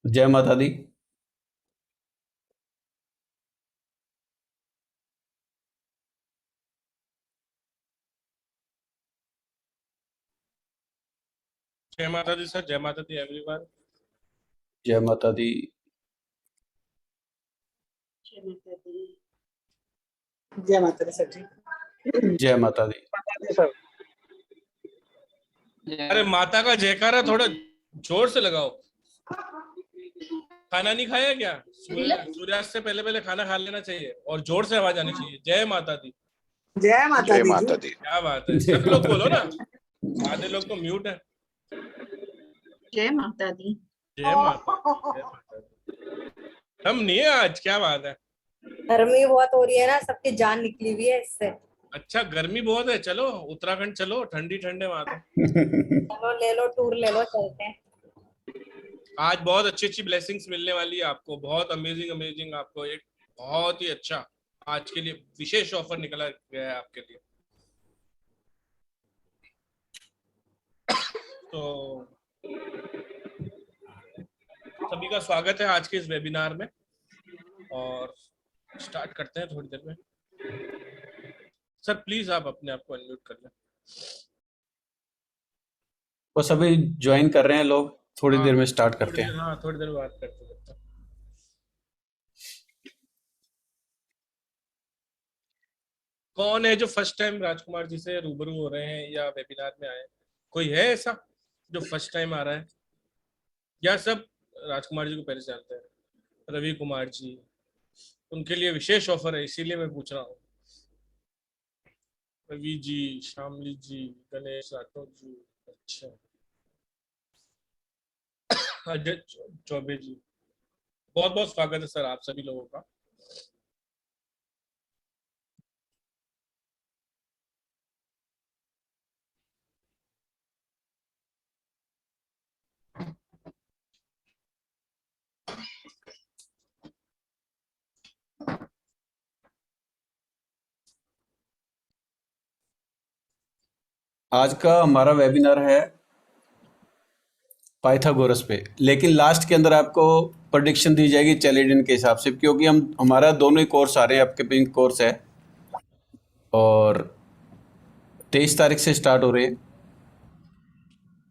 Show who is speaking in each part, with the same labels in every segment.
Speaker 1: जय माता दी।
Speaker 2: जय माता दी सर, जय माता दी एवरीवन।
Speaker 1: जय माता दी।
Speaker 3: जय माता दी। जय माता दी सर जी।
Speaker 1: जय माता दी।
Speaker 3: सर
Speaker 2: अरे माता का जयकारा थोड़ा जोर से लगाओ। खाना नहीं खाया क्या? सूर्यास्त से पहले पहले खाना खा लेना चाहिए और जोर से आवाज आनी चाहिए। जय माता दी।
Speaker 3: जय माता दी जी।
Speaker 2: क्या बात है, सब लोग बोलो ना, आधे लोग तो म्यूट है।
Speaker 4: जय माता दी।
Speaker 2: जय माता दी, जय माता दी। हम नहीं है आज, क्या बात है।
Speaker 5: गर्मी बहुत हो रही है ना, सबकी जान निकली हुई है इससे।
Speaker 2: अच्छा, गर्मी बहुत है, चलो उत्तराखंड चलो, ठंडी ठंडे वहां तो।
Speaker 5: चलो ले लो टूर, ले लो, चलते हैं।
Speaker 2: आज बहुत अच्छी अच्छी ब्लेसिंग्स मिलने वाली है आपको, बहुत अमेजिंग अमेजिंग। आपको एक बहुत ही अच्छा आज के लिए विशेष ऑफर निकला गया है आपके लिए। तो सभी का स्वागत है आज के इस वेबिनार में और स्टार्ट करते हैं थोड़ी देर में। सर प्लीज आप अपने आप को अनम्यूट कर लें।
Speaker 1: वो सभी ज्वाइन कर रहे हैं लोग, थोड़ी
Speaker 2: हाँ,
Speaker 1: देर में स्टार्ट करते हैं।
Speaker 2: हाँ थोड़ी देर बात करते हैं। कौन है जो फर्स्ट टाइम राजकुमार जी से रूबरू हो रहे हैं या वेबिनार में आए? कोई है ऐसा जो फर्स्ट टाइम आ रहा है, या सब राजकुमार जी को पहले से जानते हैं? रवि कुमार जी, उनके लिए विशेष ऑफर है, इसीलिए मैं पूछ रहा हूँ। रवि जी, शामली जी, गणेश राठौर जी, अच्छा, अजय चौबे जी, बहुत बहुत स्वागत है सर आप सभी लोगों का।
Speaker 1: आज का हमारा वेबिनार है पाइथागोरस पे, लेकिन लास्ट के अंदर आपको प्रेडिक्शन दी जाएगी चैलेंजियन के हिसाब से, क्योंकि हमारा दोनों ही कोर्स आ रहे हैं। आपके पिंक कोर्स है और 23 तारीख से स्टार्ट हो रहे हैं।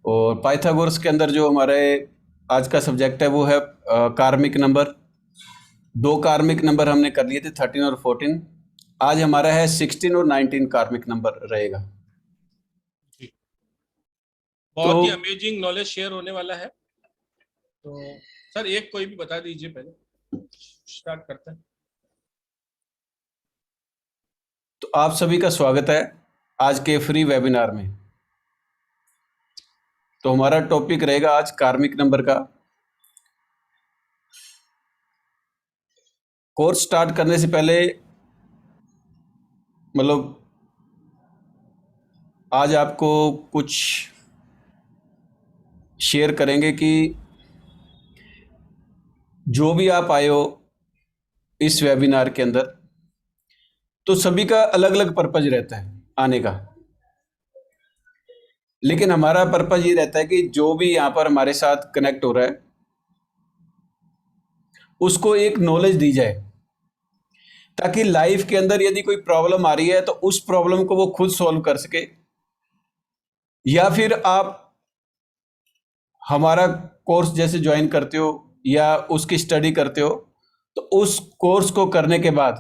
Speaker 1: और पाइथागोरस के अंदर जो हमारे आज का सब्जेक्ट है वो है कार्मिक नंबर। 2 कार्मिक नंबर हमने कर लिए थे, 13 और 14। आज हमारा है 16 और 19 कार्मिक नंबर रहेगा।
Speaker 2: बहुत ही अमेजिंग नॉलेज शेयर होने वाला है। तो सर एक कोई भी बता दीजिए, पहले स्टार्ट करते हैं।
Speaker 1: तो आप सभी का स्वागत है आज के फ्री वेबिनार में। तो हमारा टॉपिक रहेगा आज कार्मिक नंबर का। कोर्स स्टार्ट करने से पहले मतलब आज आपको कुछ शेयर करेंगे कि जो भी आप आए हो इस वेबिनार के अंदर, तो सभी का अलग अलग पर्पज रहता है आने का। लेकिन हमारा पर्पज ये रहता है कि जो भी यहाँ पर हमारे साथ कनेक्ट हो रहा है उसको एक नॉलेज दी जाए, ताकि लाइफ के अंदर यदि कोई प्रॉब्लम आ रही है तो उस प्रॉब्लम को वो खुद सॉल्व कर सके, या फिर आप हमारा कोर्स जैसे ज्वाइन करते हो या उसकी स्टडी करते हो तो उस कोर्स को करने के बाद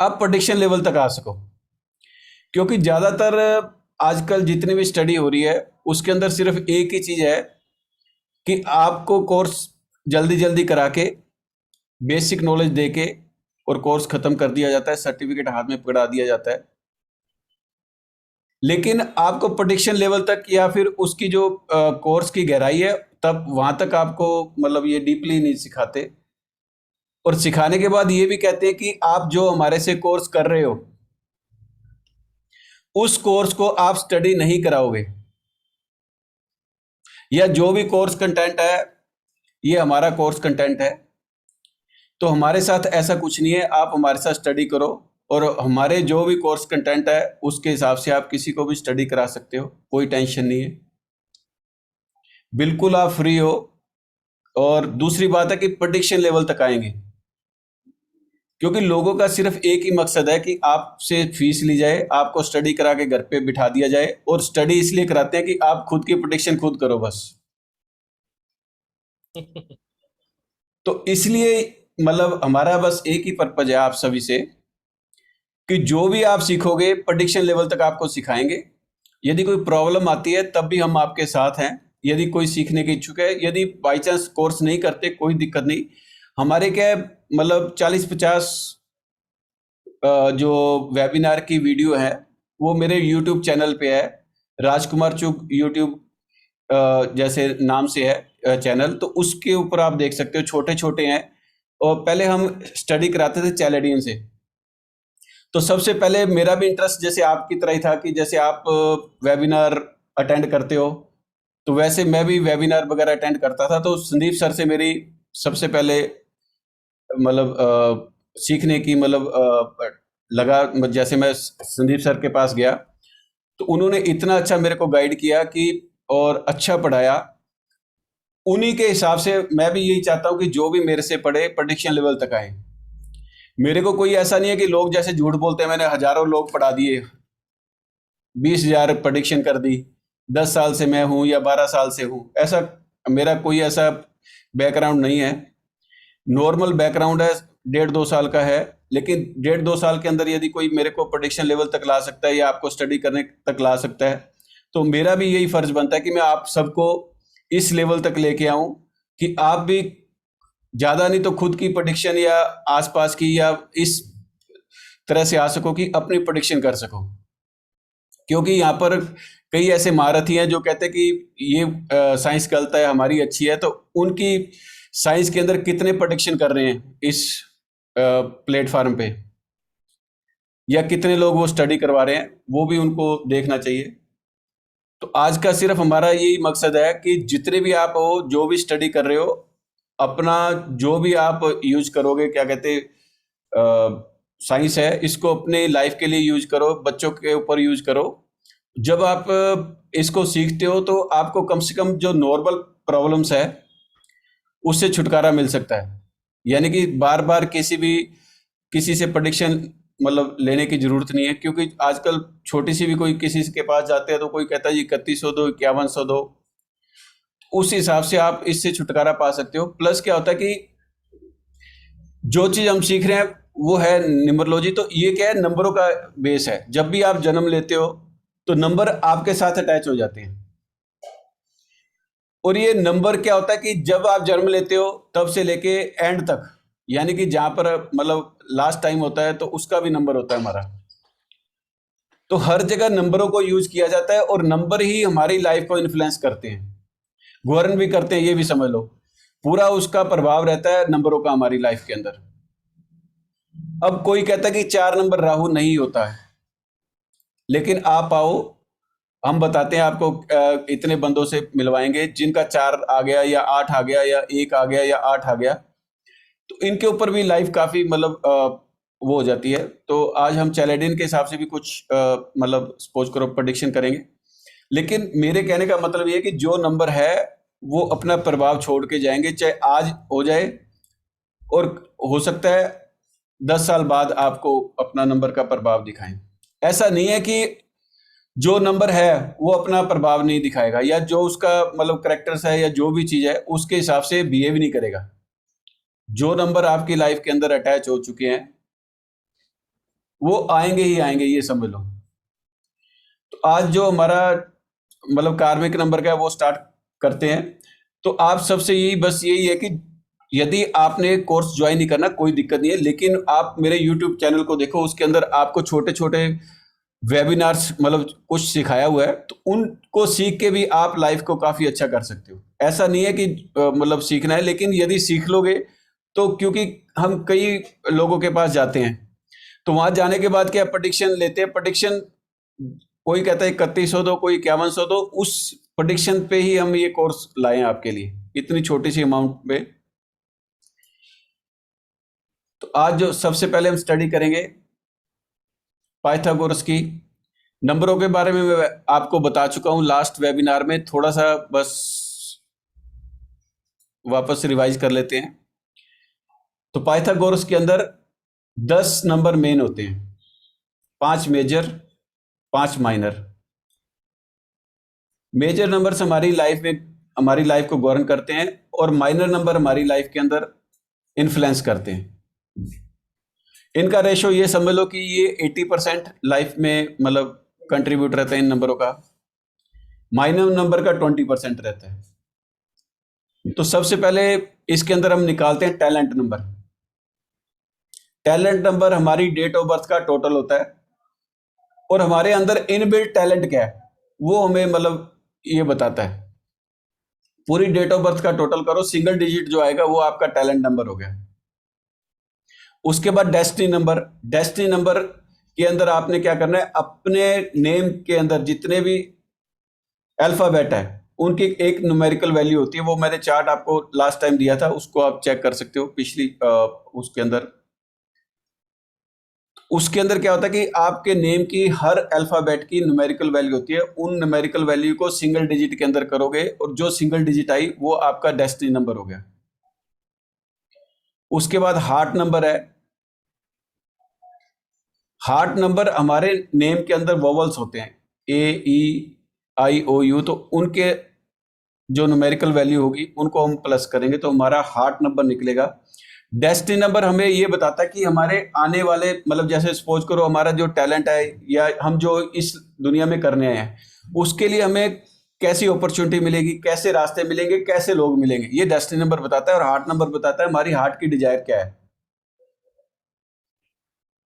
Speaker 1: आप प्रेडिक्शन लेवल तक आ सको। क्योंकि ज़्यादातर आजकल जितनी भी स्टडी हो रही है उसके अंदर सिर्फ एक ही चीज़ है कि आपको कोर्स जल्दी जल्दी करा के बेसिक नॉलेज दे के और कोर्स खत्म कर दिया जाता है, सर्टिफिकेट हाथ में पकड़ा दिया जाता है। लेकिन आपको प्रेडिक्शन लेवल तक या फिर उसकी जो कोर्स की गहराई है तब वहां तक आपको मतलब ये डीपली नहीं सिखाते। और सिखाने के बाद ये भी कहते हैं कि आप जो हमारे से कोर्स कर रहे हो उस कोर्स को आप स्टडी नहीं कराओगे, या जो भी कोर्स कंटेंट है ये हमारा कोर्स कंटेंट है। तो हमारे साथ ऐसा कुछ नहीं है, आप हमारे साथ स्टडी करो और हमारे जो भी कोर्स कंटेंट है उसके हिसाब से आप किसी को भी स्टडी करा सकते हो, कोई टेंशन नहीं है। बिल्कुल आप फ्री हो, और दूसरी बात है कि प्रेडिक्शन लेवल तक आएंगे, क्योंकि लोगों का सिर्फ एक ही मकसद है कि आपसे फीस ली जाए, आपको स्टडी करा के घर पे बिठा दिया जाए, और स्टडी इसलिए कराते हैं कि आप खुद की प्रेडिक्शन खुद करो बस। तो इसलिए मतलब हमारा बस एक ही पर्पज है आप सभी से कि जो भी आप सीखोगे प्रेडिक्शन लेवल तक आपको सिखाएंगे। यदि कोई प्रॉब्लम आती है तब भी हम आपके साथ हैं। यदि कोई सीखने के इच्छुक है, यदि बाई चांस कोर्स नहीं करते, कोई दिक्कत नहीं। हमारे क्या है, मतलब 40-50 जो वेबिनार की वीडियो है वो मेरे यूट्यूब चैनल पे है, राजकुमार चुग यूट्यूब जैसे नाम से है चैनल, तो उसके ऊपर आप देख सकते हो, छोटे छोटे हैं। और पहले हम स्टडी कराते थे चैलेडियन से। तो सबसे पहले मेरा भी इंटरेस्ट जैसे आपकी तरह ही था कि जैसे आप वेबिनार अटेंड करते हो, तो वैसे मैं भी वेबिनार वगैरह अटेंड करता था। तो संदीप सर से मेरी सबसे पहले मतलब सीखने की लगा, जैसे मैं संदीप सर के पास गया तो उन्होंने इतना अच्छा मेरे को गाइड किया कि और अच्छा पढ़ाया। उन्हीं के हिसाब से मैं भी यही चाहता हूँ कि जो भी मेरे से पढ़े प्रेडिक्शन लेवल तक आए। मेरे को कोई ऐसा नहीं है कि लोग जैसे झूठ बोलते हैं, मैंने हजारों लोग पढ़ा दिए, 20,000 प्रेडिक्शन कर दी, 10 साल से मैं हूं या 12 साल से हूं, ऐसा मेरा कोई ऐसा बैकग्राउंड नहीं है। नॉर्मल बैकग्राउंड है, 1.5-2 साल का है। लेकिन 1.5-2 साल के अंदर यदि कोई मेरे को प्रेडिक्शन लेवल तक ला सकता है या आपको स्टडी करने तक ला सकता है, तो मेरा भी यही फर्ज बनता है कि मैं आप सबको इस लेवल तक लेके आऊं कि आप भी ज्यादा नहीं तो खुद की प्रेडिक्शन या आसपास की या इस तरह से आ सको कि अपनी प्रेडिक्शन कर सको। क्योंकि यहाँ पर कई ऐसे महारथी हैं जो कहते हैं कि ये साइंस गलत है, हमारी अच्छी है, तो उनकी साइंस के अंदर कितने प्रेडिक्शन कर रहे हैं इस प्लेटफॉर्म पे, या कितने लोग वो स्टडी करवा रहे हैं, वो भी उनको देखना चाहिए। तो आज का सिर्फ हमारा यही मकसद है कि जितने भी आप हो, जो भी स्टडी कर रहे हो, अपना जो भी आप यूज करोगे, क्या कहते साइंस है, इसको अपने लाइफ के लिए यूज करो, बच्चों के ऊपर यूज करो। जब आप इसको सीखते हो तो आपको कम से कम जो नॉर्मल प्रॉब्लम्स है उससे छुटकारा मिल सकता है। यानी कि बार बार किसी से प्रेडिक्शन मतलब लेने की जरूरत नहीं है, क्योंकि आजकल छोटी सी भी कोई किसी के पास जाते हैं तो कोई कहता है जी 3100 दो, 5100 दो। उस हिसाब से आप इससे छुटकारा पा सकते हो। प्लस क्या होता है कि जो चीज हम सीख रहे हैं वो है न्यूमरोलॉजी। तो ये क्या है, नंबरों का बेस है। जब भी आप जन्म लेते हो तो नंबर आपके साथ अटैच हो जाते हैं। और ये नंबर क्या होता है कि जब आप जन्म लेते हो तब से लेके एंड तक, यानी कि जहां पर मतलब लास्ट टाइम होता है तो उसका भी नंबर होता है हमारा। तो हर जगह नंबरों को यूज किया जाता है और नंबर ही हमारी लाइफ को इन्फ्लुएंस करते हैं, गवर्न भी करते हैं, ये भी समझ लो। पूरा उसका प्रभाव रहता है नंबरों का हमारी लाइफ के अंदर। अब कोई कहता है कि 4 नंबर राहु नहीं होता है, लेकिन आप आओ, हम बताते हैं आपको, इतने बंदों से मिलवाएंगे जिनका 4 आ गया या 8 आ गया या 1 आ गया या 8 आ गया, तो इनके ऊपर भी लाइफ काफी मतलब वो हो जाती है। तो आज हम चैलेडियन के हिसाब से भी कुछ मतलब सपोज करो प्रेडिक्शन करेंगे। लेकिन मेरे कहने का मतलब ये है कि जो नंबर है वो अपना प्रभाव छोड़ के जाएंगे, चाहे आज हो जाए और हो सकता है 10 साल बाद आपको अपना नंबर का प्रभाव दिखाएं। ऐसा नहीं है कि जो नंबर है वो अपना प्रभाव नहीं दिखाएगा, या जो उसका मतलब करेक्टर्स है या जो भी चीज है उसके हिसाब से बिहेव नहीं करेगा। जो नंबर आपकी लाइफ के अंदर अटैच हो चुके हैं वो आएंगे ही आएंगे, ये समझ लो। तो आज जो हमारा मतलब कार्मिक नंबर का है वो स्टार्ट करते हैं। तो आप सबसे यही है कि यदि आपने कोर्स ज्वाइन नहीं करना कोई दिक्कत नहीं है, लेकिन आप मेरे यूट्यूब चैनल को देखो, उसके अंदर आपको छोटे छोटे वेबिनार्स मतलब कुछ सिखाया हुआ है, तो उनको सीख के भी आप लाइफ को काफी अच्छा कर सकते हो। ऐसा नहीं है कि मतलब सीखना है, लेकिन यदि सीख लोगे तो, क्योंकि हम कई लोगों के पास जाते हैं तो वहां जाने के बाद क्या प्रेडिक्शन लेते हैं, प्रेडिक्शन कोई कहता है 3100 दो, कोई 5100 दो, उस प्रेडिक्शन पे ही हम ये कोर्स लाए हैं आपके लिए इतनी छोटी सी अमाउंट पे। तो आज जो सबसे पहले हम स्टडी करेंगे पाइथागोरस की। नंबरों के बारे में मैं आपको बता चुका हूं लास्ट वेबिनार में, थोड़ा सा बस वापस रिवाइज कर लेते हैं। तो पाइथागोरस के अंदर 10 नंबर मेन होते हैं, 5 मेजर 5 माइनर। मेजर नंबर्स हमारी लाइफ को गवर्न करते हैं और माइनर नंबर हमारी लाइफ के अंदर इन्फ्लुएंस करते हैं। इनका रेशो ये समझ लो कि ये 80% लाइफ में मतलब कंट्रीब्यूट रहता है इन नंबरों का, माइनर नंबर का 20% रहता है। तो सबसे पहले इसके अंदर हम निकालते हैं टैलेंट नंबर। टैलेंट नंबर हमारी डेट ऑफ बर्थ का टोटल होता है और हमारे अंदर इनबिल्ट टैलेंट क्या है वो हमें मतलब ये बताता है। पूरी डेट ऑफ बर्थ का टोटल करो, सिंगल डिजिट जो आएगा वो आपका टैलेंट नंबर हो गया। उसके बाद डेस्टिनी नंबर। डेस्टिनी नंबर के अंदर आपने क्या करना है, अपने नेम के अंदर जितने भी अल्फाबेट है उनकी एक न्यूमेरिकल वैल्यू होती है। वो मैंने चार्ट आपको लास्ट टाइम दिया था, उसको आप चेक कर सकते हो पिछली उसके अंदर। उसके अंदर क्या होता है कि आपके नेम की हर अल्फाबेट की न्यूमेरिकल वैल्यू होती है। उन न्यूमेरिकल वैल्यू को सिंगल डिजिट के अंदर करोगे और जो सिंगल डिजिट आई वो आपका डेस्टिनी नंबर हो गया। उसके बाद हार्ट नंबर है। हार्ट नंबर हमारे नेम के अंदर वोवल्स होते हैं, AEIOU, तो उनके जो न्यूमेरिकल वैल्यू होगी उनको हम प्लस करेंगे तो हमारा हार्ट नंबर निकलेगा। डेस्टिनी नंबर हमें ये बताता है कि हमारे आने वाले मतलब जैसे सपोज करो हमारा जो टैलेंट है या हम जो इस दुनिया में करने आए हैं उसके लिए हमें कैसी अपॉर्चुनिटी मिलेगी, कैसे रास्ते मिलेंगे, कैसे लोग मिलेंगे, ये डेस्टिनी नंबर बताता है। और हार्ट नंबर बताता है हमारी हार्ट की डिजायर क्या है,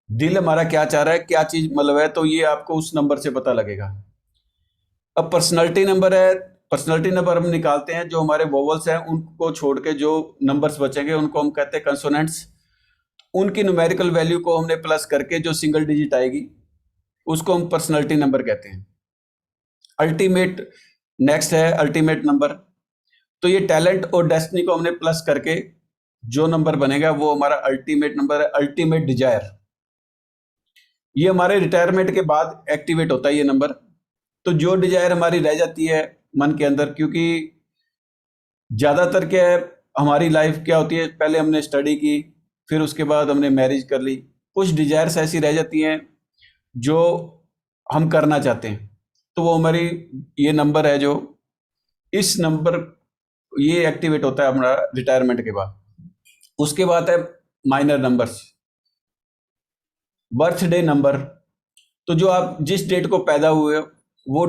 Speaker 1: दिल हमारा क्या चाह रहा है, क्या चीज मतलब है, तो ये आपको उस नंबर से पता लगेगा। अब पर्सनालिटी नंबर है। पर्सनालिटी नंबर हम निकालते हैं, जो हमारे वोवल्स हैं उनको छोड़ के जो नंबर्स बचेंगे उनको हम कहते हैं कंसोनेंट्स। उनकी न्यूमेरिकल वैल्यू को हमने प्लस करके जो सिंगल डिजिट आएगी उसको हम पर्सनालिटी नंबर कहते हैं। अल्टीमेट नेक्स्ट है अल्टीमेट नंबर। तो ये टैलेंट और डेस्टिनी को हमने प्लस करके जो नंबर बनेगा वो हमारा अल्टीमेट नंबर है। अल्टीमेट डिजायर, ये हमारे रिटायरमेंट के बाद एक्टिवेट होता है ये नंबर। तो जो डिजायर हमारी रह जाती है मन के अंदर, क्योंकि ज्यादातर क्या है हमारी लाइफ क्या होती है, पहले हमने स्टडी की फिर उसके बाद हमने मैरिज कर ली, कुछ डिजायर्स ऐसी रह जाती हैं जो हम करना चाहते हैं, तो वो हमारी ये नंबर है जो इस नंबर ये एक्टिवेट होता है हमारा रिटायरमेंट के बाद। उसके बाद है माइनर नंबर्स। बर्थडे नंबर, तो जो आप जिस डेट को पैदा हुए वो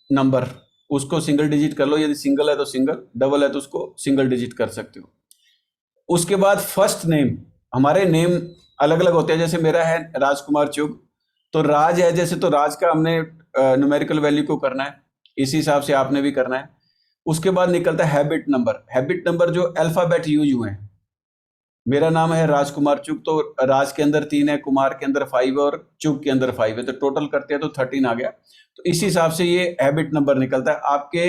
Speaker 1: नंबर उसको सिंगल डिजिट कर लो, यदि सिंगल है तो सिंगल, डबल है तो उसको सिंगल डिजिट कर सकते हो। उसके बाद फर्स्ट नेम, हमारे नेम अलग अलग होते हैं, जैसे मेरा है राजकुमार चुग, तो राज है जैसे, तो राज का हमने न्यूमेरिकल वैल्यू को करना है, इसी हिसाब से आपने भी करना है। उसके बाद निकलता है हैबिट नंबर। हैबिट नंबर जो अल्फाबेट यूज हुए हैं, मेरा नाम है राजकुमार चुग, तो राज के अंदर 3 है, कुमार के अंदर 5 और चुग के अंदर 5 है, तो टोटल करते हैं तो 13 आ गया। तो इसी हिसाब से ये हैबिट नंबर निकलता है, आपके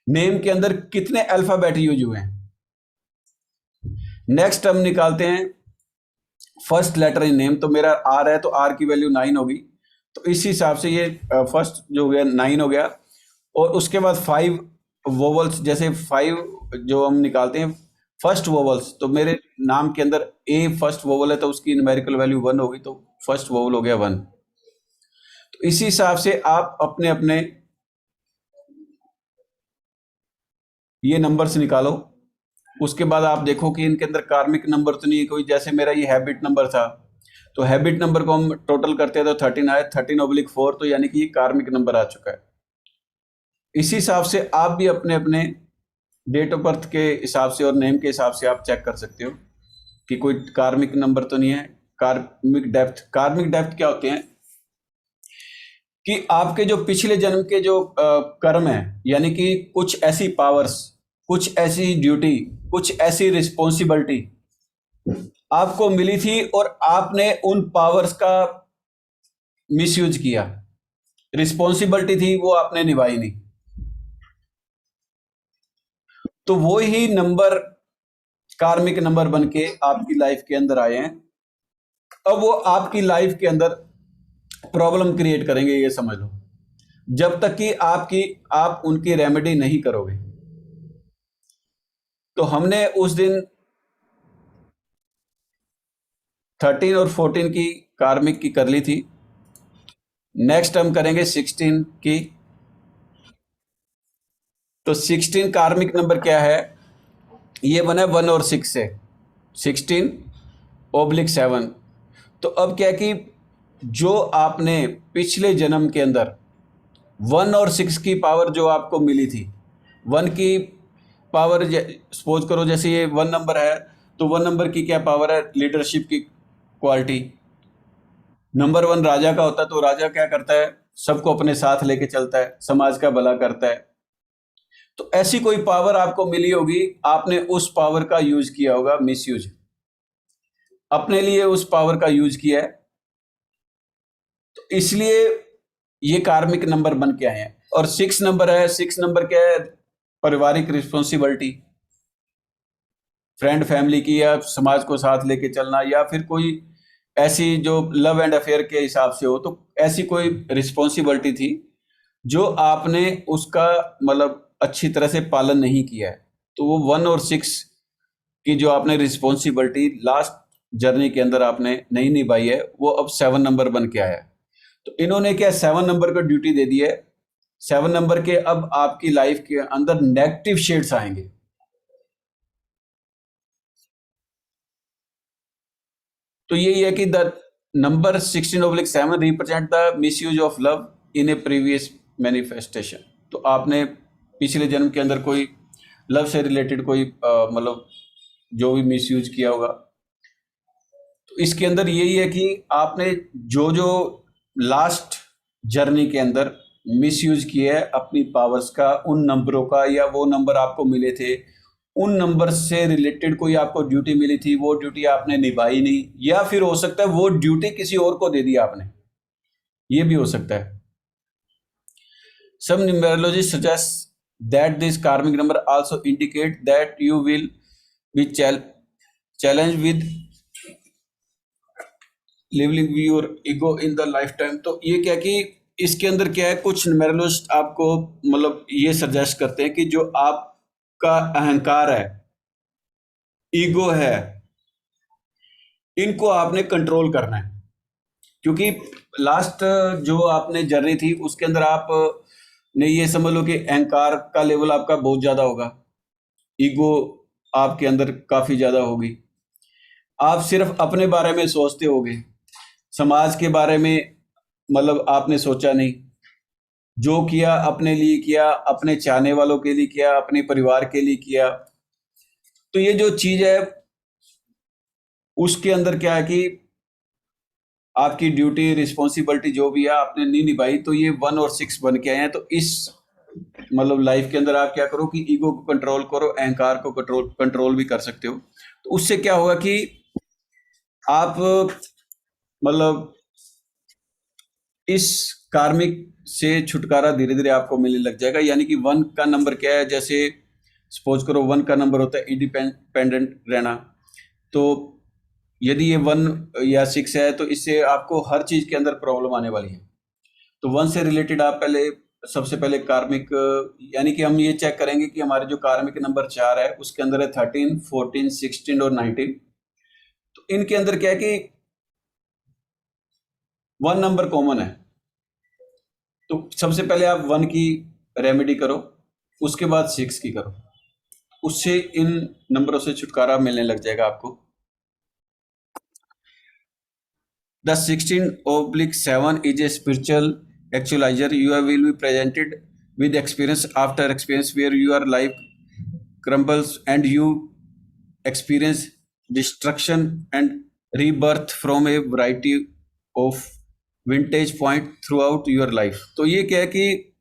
Speaker 1: नेम के अंदर कितने अल्फाबेट यूज हुए हैं। नेक्स्ट हम निकालते हैं फर्स्ट लेटर इन नेम, तो मेरा आर है तो आर की वैल्यू 9 होगी, तो इस हिसाब से ये फर्स्ट जो हो गया 9 हो गया। और उसके बाद 5 वोवल्स, जैसे 5 जो हम निकालते हैं फर्स्ट वोवल्स, तो मेरे नाम के अंदर ए फर्स्ट वोवल है तो उसकी न्यूमेरिकल वैल्यू 1 होगी, तो फर्स्ट वोवल हो गया 1। तो इसी हिसाब से आप अपने अपने ये नंबर्स निकालो। उसके बाद आप देखो कि इनके अंदर कार्मिक नंबर तो नहीं है कोई, जैसे मेरा ये हैबिट नंबर था, तो हैबिट नंबर को हम टोटल करते हैं तो 13 आया, 13/4, तो यानी कि ये कार्मिक नंबर आ चुका है। इसी हिसाब से आप भी अपने अपने डेट ऑफ बर्थ के हिसाब से और नेम के हिसाब से आप चेक कर सकते हो कि कोई कार्मिक नंबर तो नहीं है। कार्मिक डेप्थ, कार्मिक डेप्थ क्या होते हैं कि आपके जो पिछले जन्म के जो कर्म है, यानी कि कुछ ऐसी पावर्स, कुछ ऐसी ड्यूटी, कुछ ऐसी रिस्पॉन्सिबिलिटी आपको मिली थी और आपने उन पावर्स का मिसयूज किया, रिस्पॉन्सिबिलिटी थी वो आपने निभाई नहीं, तो वो ही नंबर कार्मिक नंबर बन के आपकी लाइफ के अंदर आए हैं। अब वो आपकी लाइफ के अंदर प्रॉब्लम क्रिएट करेंगे, ये समझ लो, जब तक कि आप उनकी रेमेडी नहीं करोगे। तो हमने उस दिन 13 और 14 की कार्मिक की कर ली थी। नेक्स्ट हम करेंगे 16 की। तो 16 कार्मिक नंबर क्या है? ये बना है 1 और 6 से, 16/7। तो अब क्या है कि जो आपने पिछले जन्म के अंदर 1 और 6 की पावर जो आपको मिली थी, 1 की पावर सपोज करो जैसे ये 1 नंबर है, तो 1 नंबर की क्या पावर है? लीडरशिप की क्वालिटी। नंबर 1 राजा का होता है, तो राजा क्या करता है? सबको अपने साथ लेके चलता है, समाज का भला करता है। तो ऐसी कोई पावर आपको मिली होगी, आपने उस पावर का यूज किया होगा, मिसयूज, अपने लिए उस पावर का यूज किया है, तो इसलिए ये कार्मिक नंबर बन के आए हैं। और 6 नंबर है, 6 नंबर क्या है? पारिवारिक रिस्पॉन्सिबिलिटी, फ्रेंड फैमिली की, या समाज को साथ लेके चलना, या फिर कोई ऐसी जो लव एंड अफेयर के हिसाब से हो, तो ऐसी कोई रिस्पॉन्सिबिलिटी थी जो आपने उसका मतलब अच्छी तरह से पालन नहीं किया है। तो वो 1 और 6 की जो आपने रिस्पॉन्सिबिलिटी लास्ट जर्नी के अंदर आपने नहीं निभाई है, वो अब 7 नंबर बन के आया है। तो इन्होंने क्या 7 नंबर को ड्यूटी दे दी है। 7 नंबर के अब आपकी लाइफ के अंदर नेगेटिव शेड्स आएंगे। तो यही है कि the number 16/7 represent the misuse of love in A previous manifestation. तो आपने पिछले जन्म के अंदर कोई लव से रिलेटेड कोई मतलब जो भी मिसयूज किया होगा। तो इसके अंदर यही है कि आपने जो जो लास्ट जर्नी के अंदर मिसयूज किया है अपनी पावर्स का, उन नंबरों का, या वो नंबर आपको मिले थे, उन नंबर से रिलेटेड कोई आपको ड्यूटी मिली थी, वो ड्यूटी आपने निभाई नहीं, या फिर हो सकता है वो ड्यूटी किसी और को दे दी आपने, ये भी हो सकता है। Some numerologists suggest that this karmic number also indicate that you will be challenged with leveling your ego in the lifetime। तो ये क्या कि इसके अंदर क्या है, कुछ न्यूमेरोलॉजिस्ट आपको मतलब ये सजेस्ट करते हैं कि जो आपका अहंकार है, ईगो है, इनको आपने कंट्रोल करना है। क्योंकि लास्ट जो आपने जर्नी थी उसके अंदर आप ने ये समझ लो कि अहंकार का लेवल आपका बहुत ज्यादा होगा, ईगो आपके अंदर काफी ज्यादा होगी। आप सिर्फ अपने बारे में सोचते होगे, समाज के बारे में मतलब आपने सोचा नहीं। जो किया अपने लिए किया, अपने चाहने वालों के लिए किया, अपने परिवार के लिए किया। तो ये जो चीज है उसके अंदर क्या है कि आपकी ड्यूटी रिस्पॉन्सिबिलिटी जो भी है आपने नहीं निभाई, तो ये 1 और 6 बन के आए हैं। तो इस मतलब लाइफ के अंदर आप क्या करो कि ईगो को कंट्रोल करो, अहंकार को कंट्रोल भी कर सकते हो। तो उससे क्या होगा कि आप मतलब इस कार्मिक से छुटकारा धीरे धीरे आपको मिलने लग जाएगा। यानी कि 1 का नंबर क्या है, जैसे सपोज करो 1 का नंबर होता है इंडिपेंडेंट रहना। तो यदि ये 1 या 6 है तो इससे आपको हर चीज के अंदर प्रॉब्लम आने वाली है। तो 1 से रिलेटेड आप सबसे पहले कार्मिक, यानी कि हम ये चेक करेंगे कि हमारे जो कार्मिक नंबर 4 है उसके अंदर है 13, 14, 16 और 19। तो इनके अंदर क्या है कि 1 नंबर कॉमन है। तो सबसे पहले आप 1 की रेमेडी करो, उसके बाद 6 की करो, उससे इन नंबरों से छुटकारा मिलने लग जाएगा आपको। The 16/7 is a spiritual actualizer. You will be presented with experience after experience where your life crumbles and you experience destruction and rebirth from a variety of vintage point throughout your life। तो ये क्या है कि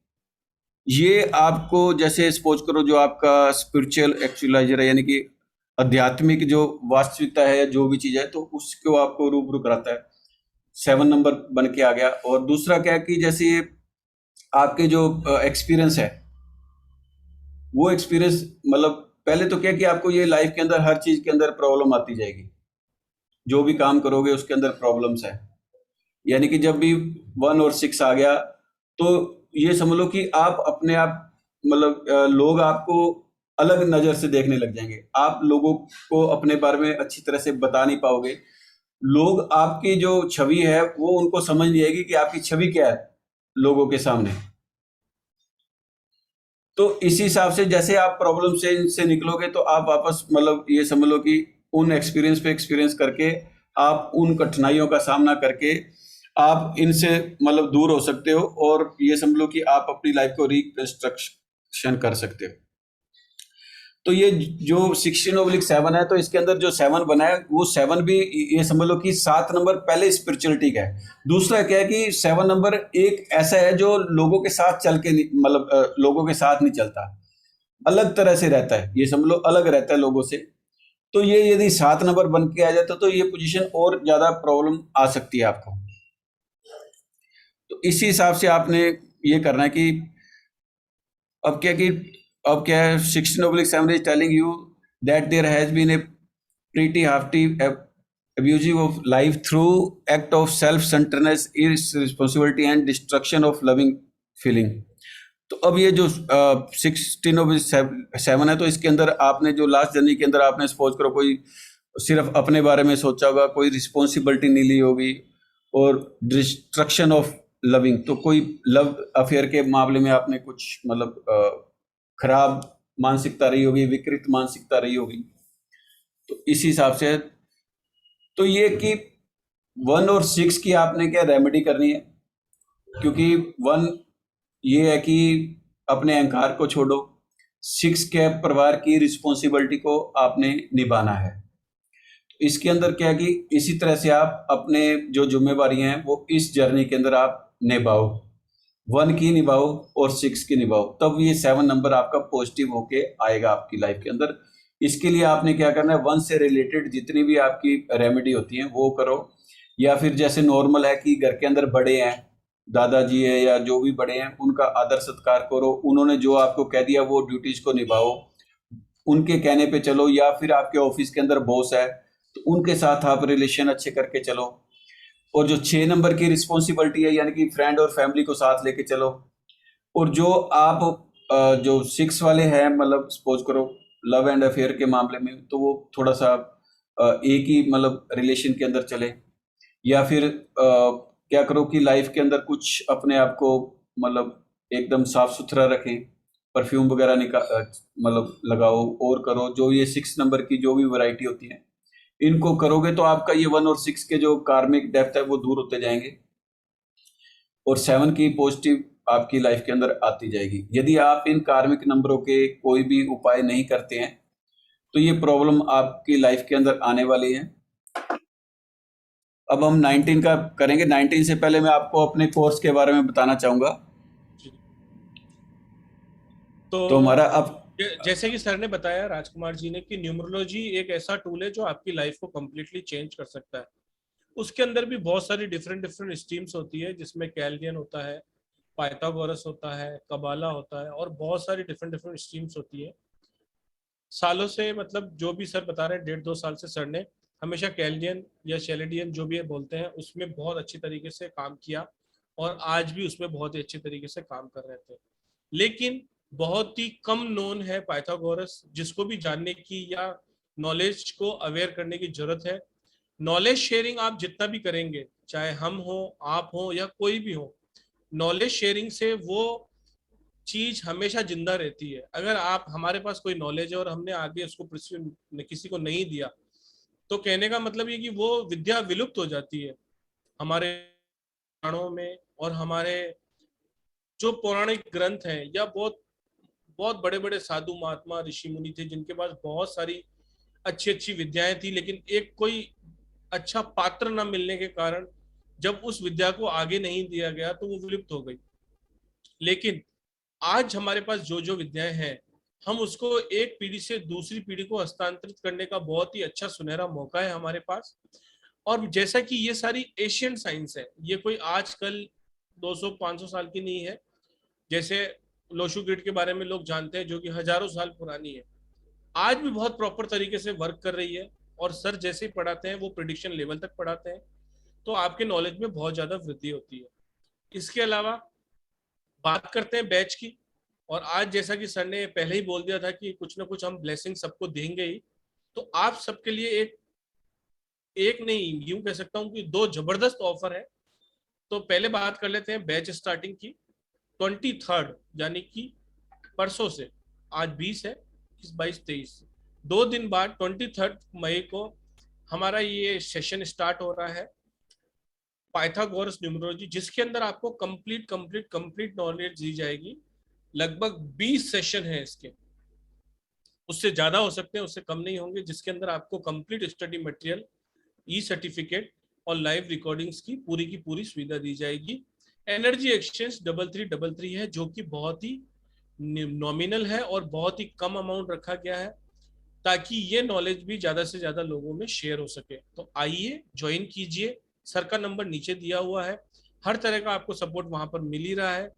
Speaker 1: ये आपको जैसे suppose करो जो आपका स्पिरिचुअल एक्चुअलाइजर है, यानी कि आध्यात्मिक जो वास्तविकता है, जो भी चीज है, तो उसको आपको रूबरू कराता है। 7 नंबर बन के आ गया। और दूसरा क्या कि जैसे आपके जो एक्सपीरियंस है, वो एक्सपीरियंस मतलब पहले तो क्या कि आपको ये लाइफ के अंदर हर चीज के अंदर प्रॉब्लम आती जाएगी, जो भी काम करोगे उसके अंदर प्रॉब्लम्स है। यानी कि जब भी 1 और 6 आ गया तो ये समझ लो कि आप अपने आप मतलब लोग आपको अलग नज़र से देखने लग जाएंगे। आप लोगों को अपने बारे में अच्छी तरह से बता नहीं पाओगे। लोग आपकी जो छवि है वो उनको समझ नहीं आएगी कि आपकी छवि क्या है लोगों के सामने। तो इसी हिसाब से जैसे आप प्रॉब्लम से इनसे निकलोगे तो आप वापस मतलब ये समझ लो कि उन एक्सपीरियंस पे एक्सपीरियंस करके आप उन कठिनाइयों का सामना करके आप इनसे मतलब दूर हो सकते हो और ये समझ लो कि आप अपनी लाइफ को रिकंस्ट्रक्शन कर सकते हो। तो ये जो 16/7 है तो इसके अंदर जो 7 बना है वो 7 भी ये समझ लो कि 7 नंबर पहले स्पिरिचुअलिटी का है। दूसरा क्या है कि 7 नंबर एक ऐसा है जो लोगों के साथ चल के मतलब लोगों के साथ नहीं चलता, अलग तरह से रहता है, ये समझ लो अलग रहता है लोगों से। तो ये यदि 7 नंबर बन के आ जाता तो ये पोजीशन और ज्यादा प्रॉब्लम आ सकती है आपको। तो इसी हिसाब से आपने ये करना है कि अब क्या है 16/7 is telling you that there has been a pretty hefty abusive of life through act of self-centeredness, irresponsibility and destruction of loving feeling। तो अब ये जो 16/7 है तो इसके अंदर आपने जो लास्ट जर्नी के अंदर आपने सपोज करो कोई सिर्फ अपने बारे में सोचा होगा, कोई रिस्पॉन्सिबिलिटी नहीं ली होगी और डिस्ट्रक्शन ऑफ लविंग, तो कोई लव अफेयर के मामले में आपने कुछ मतलब खराब मानसिकता रही होगी, विकृत मानसिकता रही होगी। तो इस हिसाब से तो ये कि 1 और 6 की आपने क्या रेमेडी करनी है, क्योंकि 1 ये है कि अपने अहंकार को छोड़ो, 6 के परिवार की रिस्पॉन्सिबिलिटी को आपने निभाना है। तो इसके अंदर क्या है कि इसी तरह से आप अपने जो जिम्मेवारियां हैं वो इस जर्नी के अंदर आप निभाओ, 1 की निभाओ और 6 की निभाओ, तब ये 7 नंबर आपका पॉजिटिव होके आएगा आपकी लाइफ के अंदर। इसके लिए आपने क्या करना है, 1 से रिलेटेड जितनी भी आपकी रेमेडी होती हैं वो करो, या फिर जैसे नॉर्मल है कि घर के अंदर बड़े हैं, दादाजी है या जो भी बड़े हैं, उनका आदर सत्कार करो, उन्होंने जो आपको कह दिया वो ड्यूटीज को निभाओ, उनके कहने पे चलो, या फिर आपके ऑफिस के अंदर बॉस है तो उनके साथ आप रिलेशन अच्छे करके चलो। और जो 6 नंबर की रिस्पॉन्सिबिलिटी है यानी कि फ्रेंड और फैमिली को साथ लेके चलो। और जो आप जो 6 वाले हैं मतलब सपोज करो लव एंड अफेयर के मामले में, तो वो थोड़ा सा एक ही मतलब रिलेशन के अंदर चले, या फिर क्या करो कि लाइफ के अंदर कुछ अपने आप को मतलब एकदम साफ सुथरा रखें, परफ्यूम वगैरह मतलब लगाओ और करो। जो ये 6 नंबर की जो भी वैरायटी होती है इनको करोगे तो आपका ये 1 और 6 के जो कार्मिक डेप्थ है वो दूर होते जाएंगे और 7 की पॉजिटिव आपकी लाइफ के अंदर आती जाएगी। यदि आप इन कार्मिक नंबरों के कोई भी उपाय नहीं करते हैं तो ये प्रॉब्लम आपकी लाइफ के अंदर आने वाली है। अब हम 19 का करेंगे। 19 से पहले मैं आपको अपने कोर्स के बारे में बताना चाहूंगा। तो हमारा अब
Speaker 2: जैसे कि सर ने बताया राजकुमार जी ने कि न्यूमरोलॉजी एक ऐसा टूल है जो आपकी लाइफ को कम्प्लीटली चेंज कर सकता है। उसके अंदर भी बहुत सारी डिफरेंट स्ट्रीम्स होती है, जिसमें कैल्डियन होता है, पाइथागोरस होता है, कबाला होता है और बहुत सारी डिफरेंट स्ट्रीम्स होती है। सालों से मतलब जो भी सर बता रहे हैं 1.5-2 साल से सर ने हमेशा कैल्डियन या शेलेडियन जो भी बोलते हैं उसमें बहुत अच्छी तरीके से काम किया और आज भी उसमें बहुत ही अच्छी तरीके से काम कर रहे थे। लेकिन बहुत ही कम नोन है पाइथागोरस, जिसको भी जानने की या नॉलेज को अवेयर करने की जरूरत है। नॉलेज शेयरिंग आप जितना भी करेंगे, चाहे हम हो, आप हो या कोई भी हो, नॉलेज शेयरिंग से वो चीज हमेशा जिंदा रहती है। अगर आप हमारे पास कोई नॉलेज है और हमने आगे उसको किसी को नहीं दिया तो कहने का मतलब ये कि वो विद्या विलुप्त हो जाती है हमारे पुराणों में। और हमारे जो पौराणिक ग्रंथ हैं या बहुत बहुत बड़े बड़े साधु महात्मा ऋषि मुनि थे जिनके पास बहुत सारी अच्छी अच्छी विद्याएं थी, लेकिन एक कोई अच्छा पात्र न मिलने के कारण जब उस विद्या को आगे नहीं दिया गया तो वो विलुप्त हो गई। लेकिन आज हमारे पास जो जो विद्याएं हैं, हम उसको एक पीढ़ी से दूसरी पीढ़ी को हस्तांतरित करने का बहुत ही अच्छा सुनहरा मौका है हमारे पास। और जैसा कि ये सारी एशियन साइंस है, ये कोई आजकल 200-500 साल की नहीं है। जैसे लोशु ग्रिड के बारे में लोग जानते हैं जो कि हजारों साल पुरानी है, आज भी बहुत प्रॉपर तरीके से वर्क कर रही है। और सर जैसे ही पढ़ाते हैं वो प्रिडिक्शन लेवल तक पढ़ाते हैं, तो आपके नॉलेज में बहुत ज्यादा वृद्धि होती है। इसके अलावा बात करते हैं बैच की। और आज जैसा कि सर ने पहले ही बोल दिया था कि कुछ ना कुछ हम ब्लेसिंग सबको देंगे ही, तो आप सबके लिए एक नहीं, यूं कह सकता हूं कि दो जबरदस्त ऑफर है। तो पहले बात कर लेते हैं बैच स्टार्टिंग की। 23 यानी कि परसों से, आज 20 है, 22 23, 2 दिन बाद 23 मई को हमारा ये सेशन स्टार्ट हो रहा है, पाइथागोरस न्यूमरोलॉजी, जिसके अंदर आपको कंप्लीट नॉलेज दी जाएगी। लगभग 20 सेशन है इसके, उससे ज्यादा हो सकते हैं, उससे कम नहीं होंगे, जिसके अंदर आपको कंप्लीट स्टडी मटेरियल, ई सर्टिफिकेट और लाइव रिकॉर्डिंग्स की पूरी सुविधा दी जाएगी। एनर्जी एक्सचेंज 3333 है, जो कि बहुत ही नॉमिनल है और बहुत ही कम अमाउंट रखा गया है, ताकि ये नॉलेज भी ज्यादा से ज्यादा लोगों में शेयर हो सके। तो आइए ज्वाइन कीजिए, सर का नंबर नीचे दिया हुआ है, हर तरह का आपको सपोर्ट वहां पर मिल ही रहा है।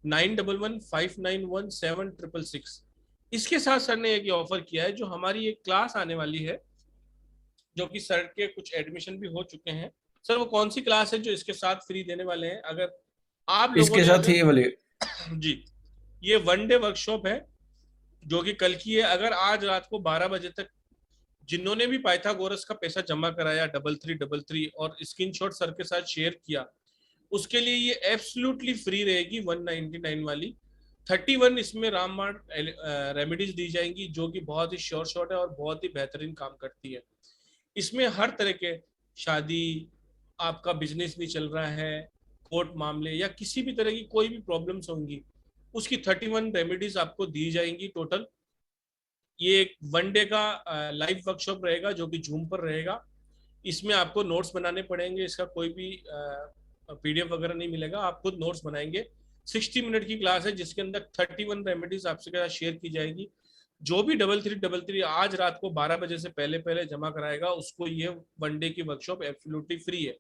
Speaker 2: 9115917666। इसके साथ सर ने एक ऑफर किया है, जो हमारी एक क्लास आने वाली है, जो कि सर के कुछ एडमिशन भी हो चुके हैं। सर वो कौन सी क्लास है जो इसके साथ फ्री देने वाले हैं? अगर आप लोगों
Speaker 1: इसके
Speaker 2: ने
Speaker 1: साथ ये वाली
Speaker 2: जी, ये 1 डे वर्कशॉप है, जो कि कल की है। अगर आज रात को 12 बजे तक जिन्होंने भी पाइथागोरस का पैसा जमा कराया 3333 और स्क्रीनशॉट सर के साथ शेयर किया, उसके लिए ये एब्सोल्युटली फ्री रहेगी 199 वाली। 31 इसमें रामबाण रेमेडीज दी जाएंगी, जो कि बहुत ही श्योर शॉट है और बहुत ही बेहतरीन काम करती है। इसमें हर तरह के शादी, आपका बिजनेस नहीं चल रहा है, कोर्ट मामले या किसी भी तरह की कोई भी प्रॉब्लम्स होंगी, उसकी 31 रेमेडीज आपको दी जाएंगी टोटल। ये एक 1 डे का लाइव वर्कशॉप रहेगा, जो कि जूम पर रहेगा। इसमें आपको नोट्स बनाने पड़ेंगे, इसका कोई भी पीडीएफ वगैरह नहीं मिलेगा, आप खुद नोट्स बनाएंगे। 60 मिनट की क्लास है, जिसके अंदर 31 रेमेडीज आपसे साथ शेयर की जाएगी। जो भी 3333 आज रात को 12 बजे से पहले पहले जमा कराएगा, उसको ये 1 डे की वर्कशॉप एब्सोल्युटली फ्री है।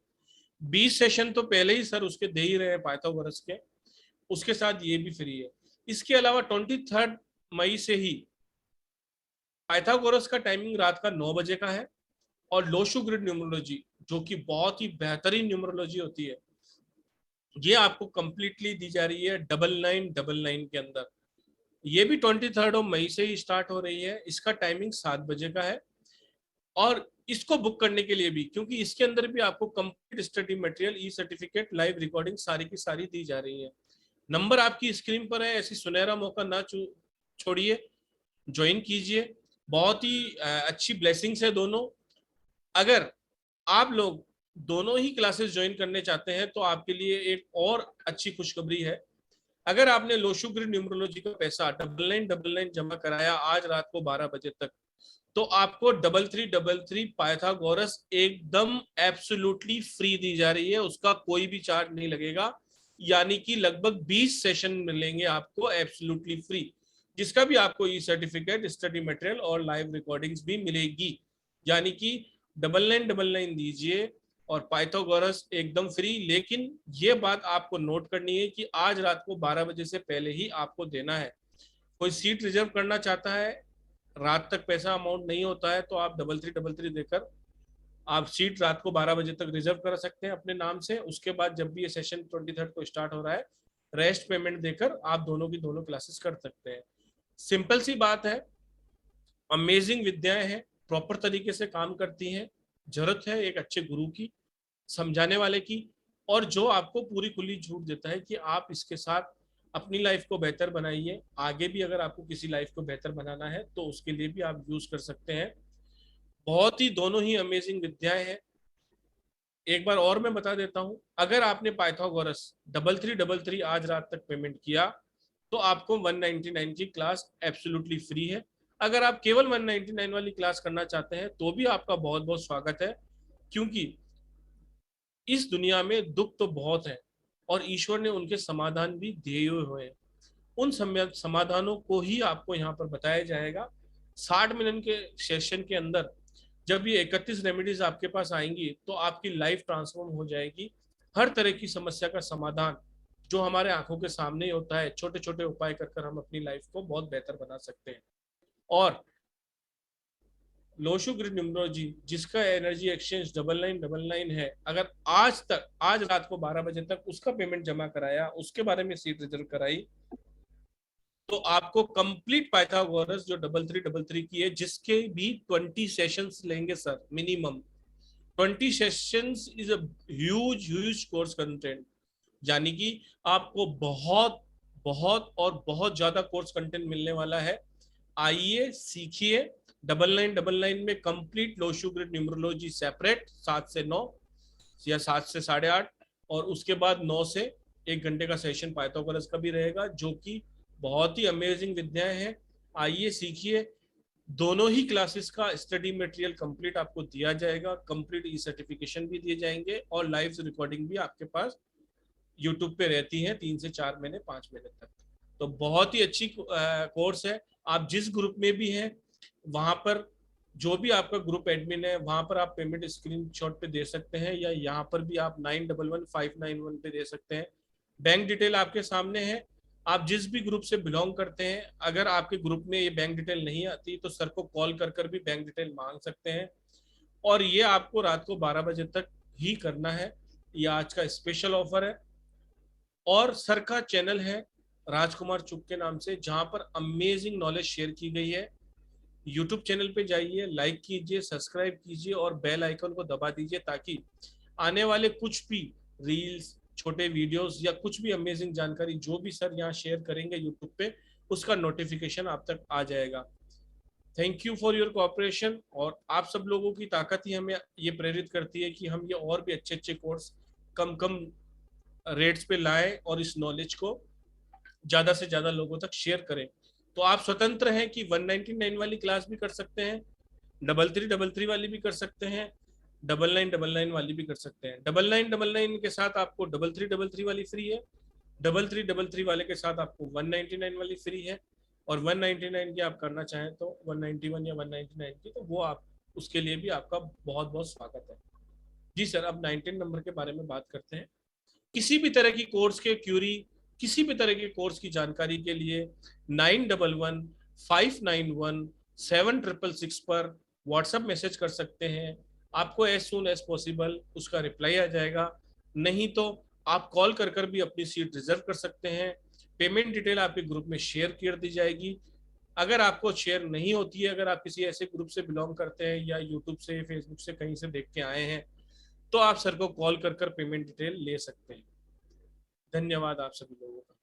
Speaker 2: 20 सेशन तो पहले ही सर उसके दे ही रहे हैं पाइथागोरस के, उसके साथ ये भी फ्री है। इसके अलावा 23 मई से ही पाइथागोरस का टाइमिंग रात का 9 बजे का है, और लोशु ग्रिड न्यूमरोलॉजी, जो कि बहुत ही बेहतरीन न्यूमरोलॉजी होती है, ये आपको कंप्लीटली दी जा रही है 9999 के अंदर। ये भी 23 मई से ही स्टार्ट हो रही है। इसका टाइमिंग 7 बजे का है, और इसको बुक करने के लिए भी, क्योंकि इसके अंदर भी आपको कंप्लीट स्टडी मटेरियल, ई सर्टिफिकेट, लाइव रिकॉर्डिंग सारी की सारी दी जा रही है। नंबर आपकी स्क्रीन पर है, ऐसी सुनहरा मौका ना छोड़िए, ज्वाइन कीजिए। बहुत ही अच्छी ब्लेसिंग्स है दोनों। अगर आप लोग दोनों ही क्लासेस ज्वाइन करने चाहते हैं, तो आपके लिए एक और अच्छी खुशखबरी है। अगर आपने लोशु ग्रिड न्यूमरोलॉजी का पैसा 9999 जमा कराया आज रात को 12 बजे तक, तो आपको 3333 पाइथागोरस एकदम एब्सोल्युटली फ्री दी जा रही है, उसका कोई भी चार्ज नहीं लगेगा। यानी कि लगभग 20 सेशन मिलेंगे आपको एब्सोल्युटली फ्री, जिसका भी आपको ई सर्टिफिकेट, स्टडी मटेरियल और लाइव रिकॉर्डिंग्स भी मिलेगी। यानी कि 9999 दीजिए और पाइथागोरस एकदम फ्री। लेकिन ये बात आपको नोट करनी है कि आज रात को 12 बजे से पहले ही आपको देना है। कोई सीट रिजर्व करना चाहता है, रात तक पैसा अमाउंट नहीं होता है, तो आप 3333 देकर आप सीट रात को 12 बजे तक रिजर्व कर सकते हैं अपने नाम से। उसके बाद जब भी ये सेशन 23 को स्टार्ट हो रहा है, रेस्ट पेमेंट देकर आप दोनों की दोनों क्लासेस कर सकते हैं। सिंपल सी बात है, अमेजिंग विद्याएं हैं, प्रॉपर तरीके से काम करती हैं। जरूरत है एक अच्छे गुरु की, समझाने वाले की, और जो आपको पूरी खुली छूट देता है कि आप इसके साथ अपनी लाइफ को बेहतर बनाइए। आगे भी अगर आपको किसी लाइफ को बेहतर बनाना है, तो उसके लिए भी आप यूज कर सकते हैं। बहुत ही दोनों ही अमेजिंग विद्याएं हैं। एक बार और मैं बता देता हूं, अगर आपने पाइथागोरस 3333 आज रात तक पेमेंट किया, तो आपको 199 की क्लास एब्सोल्युटली फ्री है। अगर आप केवल 199 वाली क्लास करना चाहते हैं, तो भी आपका बहुत बहुत स्वागत है, क्योंकि इस दुनिया में दुख तो बहुत है, और ईश्वर ने उनके समाधान भी दिए हुए हैं। उन समाधानों को ही आपको यहाँ पर बताया जाएगा। 60 मिनट के सेशन के अंदर जब ये 31 रेमेडीज आपके पास आएंगी, तो आपकी लाइफ ट्रांसफॉर्म हो जाएगी। हर तरह की समस्या का समाधान जो हमारे आंखों के सामने ही होता है, छोटे छोटे उपाय कर हम अपनी लाइफ को बहुत बेहतर बना सकते हैं। और लोशु ग्रिड न्यूमरोलॉजी, जिसका एनर्जी एक्सचेंज 9999 है, अगर आज रात को 12 बजे तक उसका पेमेंट जमा कराया, उसके बारे में सीट रिजर्व कराई, तो आपको कंप्लीट पाइथागोरस जो 3333 की है, जिसके भी 20 सेशंस लेंगे sir minimum. 20 sessions is a huge course content, यानी कि आपको बहुत बहुत और बहुत ज्यादा कोर्स कंटेंट मिलने वाला है। आइए सीखिए। 9999 में complete low sugar numerology separate 7 से 9 या 7 से 8:30, और उसके बाद 9 से 1 घंटे का सेशन पाइथागोरस का भी रहेगा, जो कि बहुत ही अमेजिंग विद्याएं हैं। आइए सीखिए। दोनों ही क्लासेस का स्टडी मटेरियल कंप्लीट आपको दिया जाएगा, कंप्लीट ई सर्टिफिकेशन भी दिए जाएंगे, और लाइव रिकॉर्डिंग भी आपके पास यूट्यूब पे रहती है 3 से 4 महीने 5 महीने तक। तो बहुत ही अच्छी कोर्स है। आप जिस ग्रुप में भी हैं, वहां पर जो भी आपका ग्रुप एडमिन है, वहां पर आप पेमेंट स्क्रीनशॉट पे दे सकते हैं, या यहाँ पर भी आप 911591 पे दे सकते हैं। बैंक डिटेल आपके सामने है। आप जिस भी ग्रुप से बिलोंग करते हैं, अगर आपके ग्रुप में ये बैंक डिटेल नहीं आती तो सर को कॉल कर भी बैंक डिटेल मांग सकते हैं, और ये आपको रात को 12 बजे तक ही करना है। ये आज का स्पेशल ऑफर है। और सर का चैनल है राजकुमार चुग के नाम से, जहां पर अमेजिंग नॉलेज शेयर की गई है। यूट्यूब चैनल पे जाइए, लाइक कीजिए, सब्सक्राइब कीजिए और बेल आइकन को दबा दीजिए, ताकि आने वाले कुछ भी रील्स, छोटे वीडियोस या कुछ भी अमेजिंग जानकारी जो भी सर यहाँ शेयर करेंगे यूट्यूब पे, उसका नोटिफिकेशन आप तक आ जाएगा। Thank you for your cooperation. और आप सब लोगों की ताकत ही हमें ये प्रेरित करती है कि हम ये और भी अच्छे अच्छे कोर्स कम कम रेट्स पे लाएं और इस नॉलेज को ज्यादा से ज्यादा लोगों तक शेयर करें। तो आप स्वतंत्र हैं कि 199 वाली क्लास भी कर सकते हैं, 3333 वाली भी कर सकते हैं, 9999 वाली भी कर सकते हैं। 9999 के साथ आपको 3333 वाली फ्री है, 3333 वाले के साथ आपको 199 वाली फ्री है, और 199 की आप करना चाहें तो 191 या 199 की, तो वो आप उसके लिए भी आपका बहुत बहुत स्वागत है। जी सर, अब 19 नंबर के बारे में बात करते हैं। किसी भी तरह की कोर्स के क्यूरी, किसी भी तरह के कोर्स की जानकारी के लिए 9115917666 पर व्हाट्सएप मैसेज कर सकते हैं। आपको एज सून एज पॉसिबल उसका रिप्लाई आ जाएगा। नहीं तो आप कॉल कर भी अपनी सीट रिजर्व कर सकते हैं। पेमेंट डिटेल आपके ग्रुप में शेयर कर दी जाएगी। अगर आपको शेयर नहीं होती है, अगर आप किसी ऐसे ग्रुप से बिलोंग करते हैं या यूट्यूब से, फेसबुक से कहीं से देख के आए हैं, तो आप सर को कॉल कर पेमेंट डिटेल ले सकते हैं। धन्यवाद आप सभी लोगों का।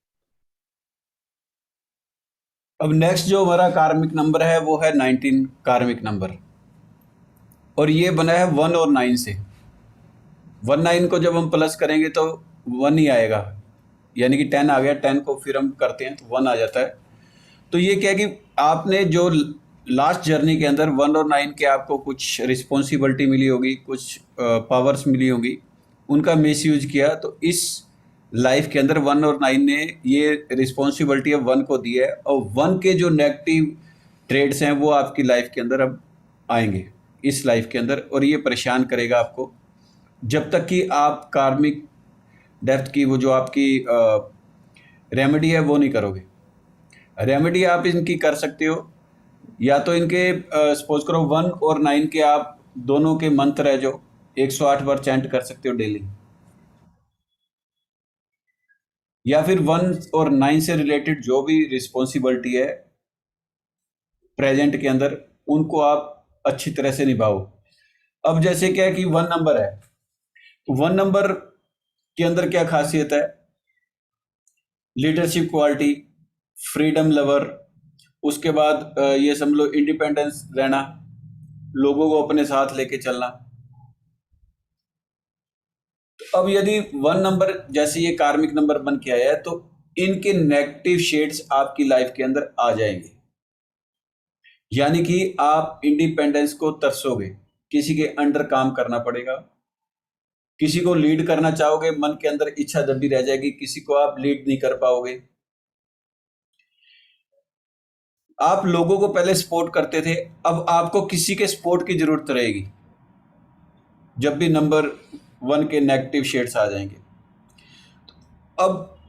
Speaker 1: अब नेक्स्ट जो हमारा कार्मिक नंबर है वो है 19 कार्मिक नंबर, और ये बना है 1 और 9 से। 19 को जब हम प्लस करेंगे तो 1 ही आएगा, यानी कि 10 आ गया। 10 को फिर हम करते हैं तो 1 आ जाता है। तो ये क्या है कि आपने जो लास्ट जर्नी के अंदर 1 और 9 के आपको कुछ रिस्पॉन्सिबिलिटी मिली होगी, कुछ पावर्स मिली होंगी, उनका मिसयूज किया, तो इस लाइफ के अंदर 1 और 9 ने ये रिस्पॉन्सिबिलिटी अब 1 को दी है, और 1 के जो नेगेटिव ट्रेड्स हैं वो आपकी लाइफ के अंदर अब आएंगे इस लाइफ के अंदर, और ये परेशान करेगा आपको जब तक कि आप कार्मिक डेप्थ की वो जो आपकी रेमेडी है वो नहीं करोगे। रेमेडी आप इनकी कर सकते हो, या तो इनके सपोज करो 1 और 9 के आप दोनों के मंत्र है जो 108 बार चैंट कर सकते हो डेली, या फिर 1 और 9 से रिलेटेड जो भी रिस्पॉन्सिबिलिटी है प्रेजेंट के अंदर, उनको आप अच्छी तरह से निभाओ। अब जैसे क्या है कि 1 नंबर है, तो 1 नंबर के अंदर क्या खासियत है? लीडरशिप क्वालिटी, फ्रीडम लवर, उसके बाद ये समझ लो इंडिपेंडेंस रहना, लोगों को अपने साथ लेके चलना। तो अब यदि 1 नंबर जैसे ये कार्मिक नंबर बन के आया है, तो इनके नेगेटिव शेड्स आपकी लाइफ के अंदर आ जाएंगे, यानी कि आप इंडिपेंडेंस को तरसोगे, किसी के अंडर काम करना पड़ेगा, किसी को लीड करना चाहोगे, मन के अंदर इच्छा दबी रह जाएगी, किसी को आप लीड नहीं कर पाओगे। आप लोगों को पहले सपोर्ट करते थे, अब आपको किसी के सपोर्ट की जरूरत रहेगी जब भी नंबर 1 के नेगेटिव शेड्स आ जाएंगे। अब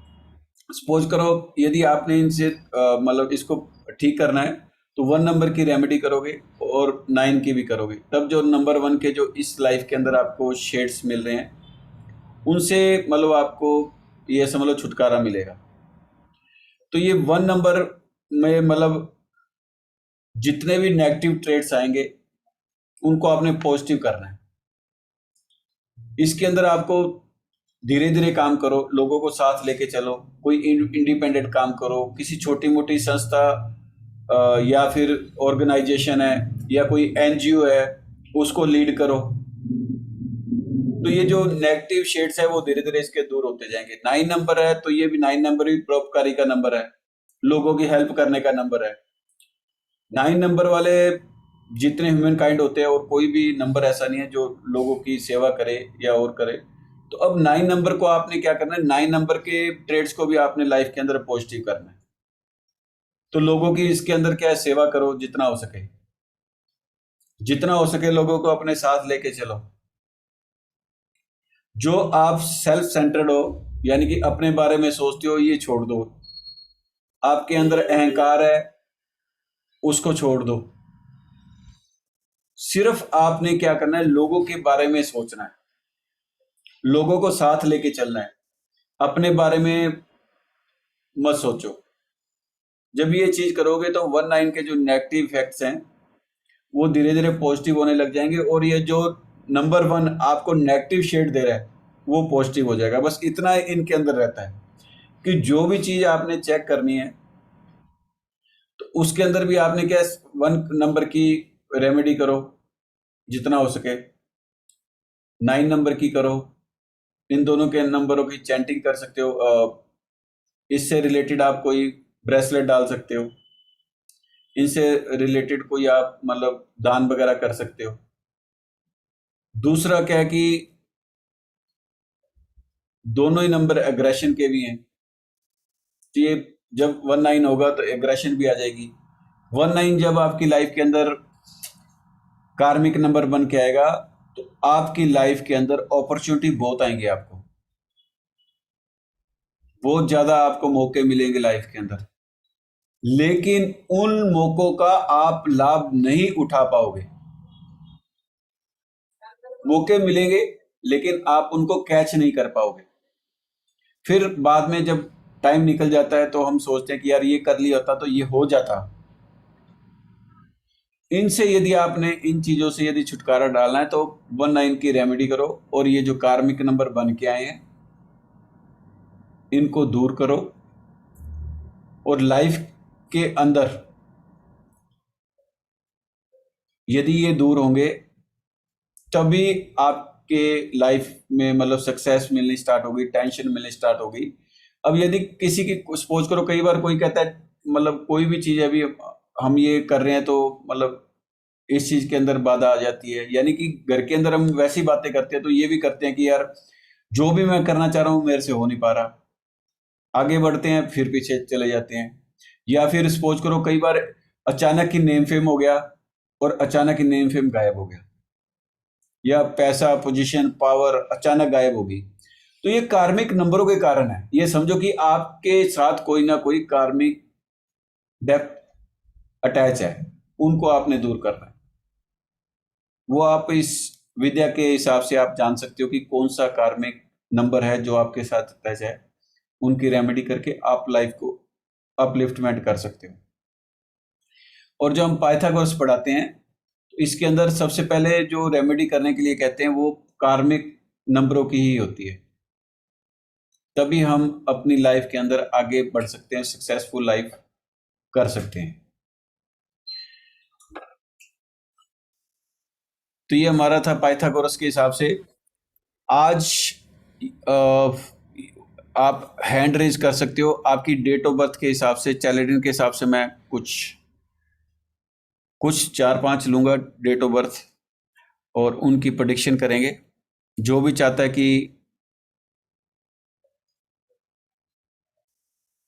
Speaker 1: सपोज करो यदि आपने इनसे मतलब इसको ठीक करना है, तो 1 नंबर की रेमेडी करोगे और 9 की भी करोगे, तब जो नंबर 1 के जो इस लाइफ के अंदर आपको शेड्स मिल रहे हैं, उनसे मतलब आपको ये समझ लो छुटकारा मिलेगा। तो ये 1 नंबर में मतलब जितने भी नेगेटिव ट्रेड्स आएंगे उनको आपने पॉजिटिव करना है। इसके अंदर आपको धीरे धीरे काम करो, लोगों को साथ लेके चलो, कोई इंडिपेंडेंट काम करो, किसी छोटी मोटी संस्था या फिर ऑर्गेनाइजेशन है या कोई एनजीओ है उसको लीड करो। तो ये जो नेगेटिव शेड्स है वो धीरे धीरे इसके दूर होते जाएंगे। 9 नंबर है तो ये भी 9 नंबर भी परोपकारी का नंबर है, लोगों की हेल्प करने का नंबर है। 9 नंबर वाले जितने ह्यूमन काइंड होते हैं और कोई भी नंबर ऐसा नहीं है जो लोगों की सेवा करे या और करे। तो अब 9 नंबर को आपने क्या करना है, 9 नंबर के ट्रेड्स को भी आपने लाइफ के अंदर पॉजिटिव करना है। तो लोगों की इसके अंदर क्या है, सेवा करो जितना हो सके, जितना हो सके लोगों को अपने साथ लेके चलो। जो आप सेल्फ सेंटर्ड हो यानी कि अपने बारे में सोचते हो ये छोड़ दो। आपके अंदर अहंकार है उसको छोड़ दो। सिर्फ आपने क्या करना है, लोगों के बारे में सोचना है, लोगों को साथ लेके चलना है, अपने बारे में मत सोचो। जब ये चीज करोगे तो 19 के जो नेगेटिव इफेक्ट्स हैं वो धीरे धीरे पॉजिटिव होने लग जाएंगे और ये जो नंबर 1 आपको नेगेटिव शेड दे रहा है वो पॉजिटिव हो जाएगा। बस इतना इनके अंदर रहता है कि जो भी चीज आपने चेक करनी है तो उसके अंदर भी आपने क्या 1 नंबर की रेमेडी करो जितना हो सके, 9 नंबर की करो, इन दोनों के नंबरों की चैंटिंग कर सकते हो। इससे रिलेटेड आप कोई ब्रेसलेट डाल सकते हो, इनसे रिलेटेड कोई आप मतलब दान वगैरह कर सकते हो। दूसरा क्या है कि दोनों ही नंबर एग्रेशन के भी हैं, तो ये जब 19 होगा तो एग्रेशन भी आ जाएगी। 19 जब आपकी लाइफ के अंदर कार्मिक नंबर बन के आएगा तो आपकी लाइफ के अंदर अपॉर्चुनिटी बहुत आएंगे, आपको बहुत ज्यादा आपको मौके मिलेंगे लाइफ के अंदर, लेकिन उन मौकों का आप लाभ नहीं उठा पाओगे। मौके मिलेंगे लेकिन आप उनको कैच नहीं कर पाओगे। फिर बाद में जब टाइम निकल जाता है तो हम सोचते हैं कि यार ये कर लिया होता तो ये हो जाता। इनसे यदि आपने इन चीजों से यदि छुटकारा डालना है तो 19 की रेमेडी करो और ये जो कार्मिक नंबर बन के आए हैं इनको दूर करो और लाइफ के अंदर यदि ये दूर होंगे तभी आपके लाइफ में मतलब सक्सेस मिलनी स्टार्ट होगी, टेंशन मिलनी स्टार्ट होगी। अब यदि किसी की सपोज करो, कई बार कोई कहता है मतलब कोई भी चीज अभी हम ये कर रहे हैं तो मतलब इस चीज के अंदर बाधा आ जाती है, यानी कि घर के अंदर हम वैसी बातें करते हैं तो ये भी करते हैं कि यार जो भी मैं करना चाह रहा हूं मेरे से हो नहीं पा रहा, आगे बढ़ते हैं फिर पीछे चले जाते हैं। या फिर सपोज करो कई बार अचानक ही नेम फेम हो गया और अचानक ही नेम फेम गायब हो गया, या पैसा पोजीशन पावर अचानक गायब होगी। तो ये कार्मिक नंबरों के कारण है। ये समझो कि आपके साथ कोई ना कोई कार्मिक डेप्थ अटैच है, उनको आपने दूर करना है। वो आप इस विद्या के हिसाब से आप जान सकते हो कि कौन सा कार्मिक नंबर है जो आपके साथ अटैच है, उनकी रेमेडी करके आप लाइफ को अपलिफ्टमेंट कर सकते हो। और जो हम पाइथागोरस पढ़ाते हैं तो इसके अंदर सबसे पहले जो रेमेडी करने के लिए कहते हैं वो कार्मिक नंबरों की ही होती है, तभी हम अपनी लाइफ के अंदर आगे बढ़ सकते हैं, सक्सेसफुल लाइफ कर सकते हैं। तो ये हमारा था पाइथागोरस के हिसाब से। आज आप हैंड रेज कर सकते हो आपकी डेट ऑफ बर्थ के हिसाब से, चैलेंजिंग के हिसाब से मैं कुछ 4-5 लूंगा डेट ऑफ बर्थ और उनकी प्रेडिक्शन करेंगे। जो भी चाहता है कि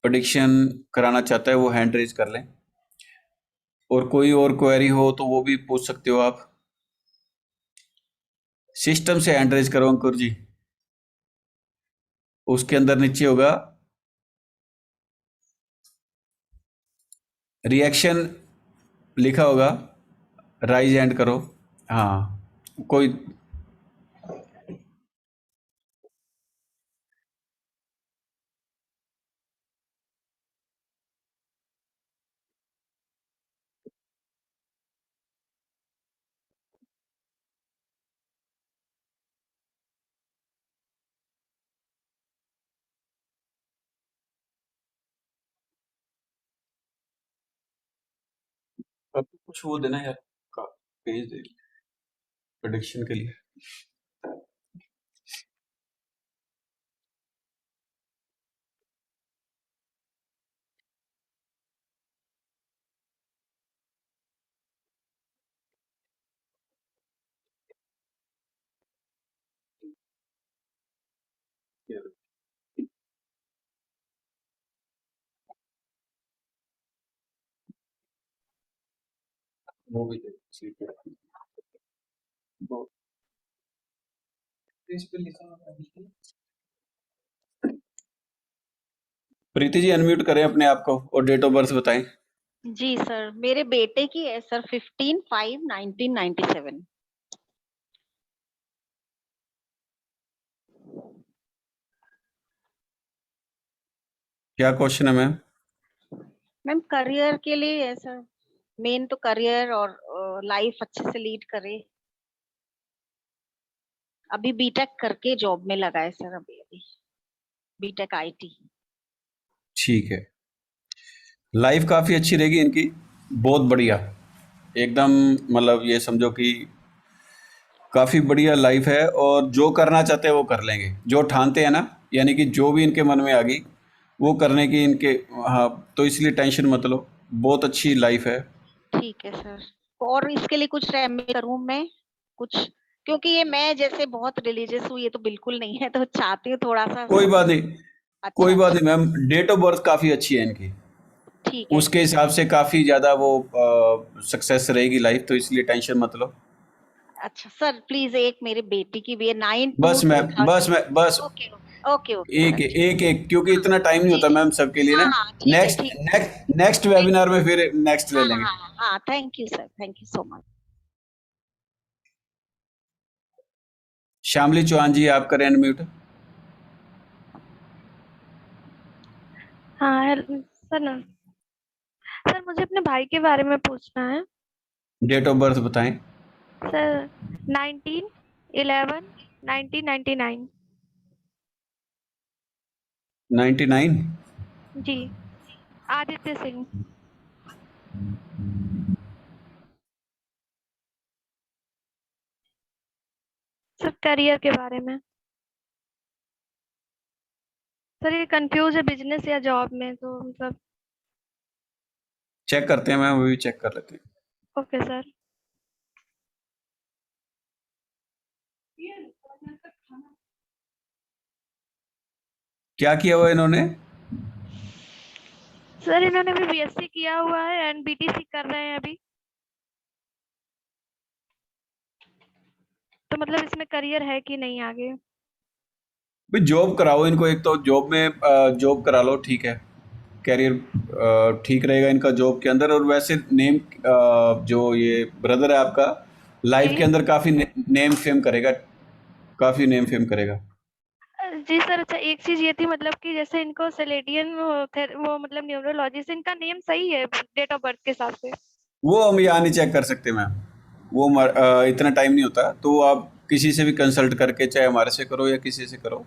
Speaker 1: प्रेडिक्शन कराना चाहता है वो हैंड रेज कर लें, और कोई और क्वेरी हो तो वो भी पूछ सकते हो आप। सिस्टम से हैंड रेज करो अंकुर जी, उसके अंदर नीचे होगा रिएक्शन लिखा होगा, राइज हैंड करो। हाँ कोई अब कुछ वो देना यार का पेज दे प्रेडिक्शन के लिए। वो भी दे ठीक है। वो इस पे लिखा हुआ है। प्रीति जी अनम्यूट करें अपने आप को और डेट ऑफ बर्थ बताएं।
Speaker 6: जी सर, मेरे बेटे की है सर 15/5/1997।
Speaker 1: क्या क्वेश्चन है मैम?
Speaker 6: मैम करियर के लिए है सर, मेन तो करियर और लाइफ अच्छे से लीड करे। अभी बीटेक करके जॉब में लगा है सर, अभी बीटेक आईटी।
Speaker 1: ठीक है, लाइफ काफ़ी अच्छी रहेगी इनकी, बहुत बढ़िया, एकदम मतलब ये समझो कि काफ़ी बढ़िया लाइफ है और जो करना चाहते हैं वो कर लेंगे, जो ठानते हैं ना, यानी कि जो भी इनके मन में आ गई वो करने की इनके। हाँ, तो इसलिए टेंशन मत लो, बहुत अच्छी लाइफ है।
Speaker 6: ठीक है सर। और इसके लिए कुछ रेमेडी करूं मैं कुछ, क्योंकि ये मैं जैसे बहुत रिलीजियस हूँ, ये तो बिल्कुल नहीं है, तो चाहती हूँ थोड़ा सा।
Speaker 1: कोई बात नहीं,
Speaker 6: अच्छा
Speaker 1: कोई बात
Speaker 6: अच्छा,
Speaker 1: नहीं मैम, डेट ऑफ बर्थ काफ़ी अच्छी है इनकी,
Speaker 6: ठीक है।
Speaker 1: उसके हिसाब से काफ़ी ज़्यादा वो सक्सेस रहेगी लाइफ, तो इसलिए टेंशन मत लो।
Speaker 6: अच्छा सर, प्लीज एक मेरे बेटी की भी है 9 टू
Speaker 1: बस मैम,
Speaker 6: 2000।
Speaker 1: बस मैं बस
Speaker 6: ओके ओके ओके ओके
Speaker 1: एक
Speaker 6: सर, ठीक।
Speaker 1: एक एक, क्योंकि इतना टाइम नहीं
Speaker 6: जी
Speaker 1: होता
Speaker 6: जी,
Speaker 1: मैम सबके लिए
Speaker 6: हाँ
Speaker 1: ना।
Speaker 6: हाँ, ठीक है
Speaker 1: नेक्स्ट
Speaker 6: ठीक।
Speaker 1: नेक्स्ट नेक्स्ट
Speaker 6: थैंक
Speaker 1: वेबिनार में फिर नेक्स्ट ले
Speaker 6: हाँ
Speaker 1: लेंगे।
Speaker 6: हाँ हाँ हाँ, thank you sir, thank you so much.
Speaker 1: Shyamli Chauhan ji आप करें अनम्यूट।
Speaker 7: हाँ सर ना सर, मुझे अपने भाई के बारे में पूछना है।
Speaker 1: डेट ऑफ बर्थ बताएं।
Speaker 7: सर 19/11/1999।
Speaker 1: 99।
Speaker 7: जी, आदित्य सिंह। सर करियर के बारे में। सर ये कंफ्यूज है बिजनेस या जॉब में, तो मतलब।
Speaker 1: चेक करते हैं मैम, वो भी चेक कर लेते हैं।
Speaker 7: Okay sir.
Speaker 1: क्या किया हुआ इन्होंने?
Speaker 7: सर इन्होंने भी बीएससी किया हुआ है एंड बीटीसी कर रहे हैं अभी, तो मतलब इसमें करियर है कि नहीं आगे।
Speaker 1: भाई जॉब कराओ इनको, एक तो जॉब में जॉब करा लो, ठीक है, कैरियर ठीक रहेगा इनका जॉब के अंदर। और वैसे नेम जो ये ब्रदर है आपका लाइफ के
Speaker 7: जी
Speaker 1: अंदर काफ़ी नेम फेम करेगा, काफ़ी नेम फेम करेगा।
Speaker 7: जी सर। अच्छा एक चीज ये थी, मतलब कि जैसे इनको सेलेडियन वो मतलब न्यूरोलॉजी से इनका नेम सही है डेट ऑफ बर्थ के हिसाब से।
Speaker 1: वो हम यहाँ नहीं चेक कर सकते मैम, वो इतना टाइम नहीं होता, तो आप किसी से भी कंसल्ट करके, चाहे हमारे से करो या किसी से करो,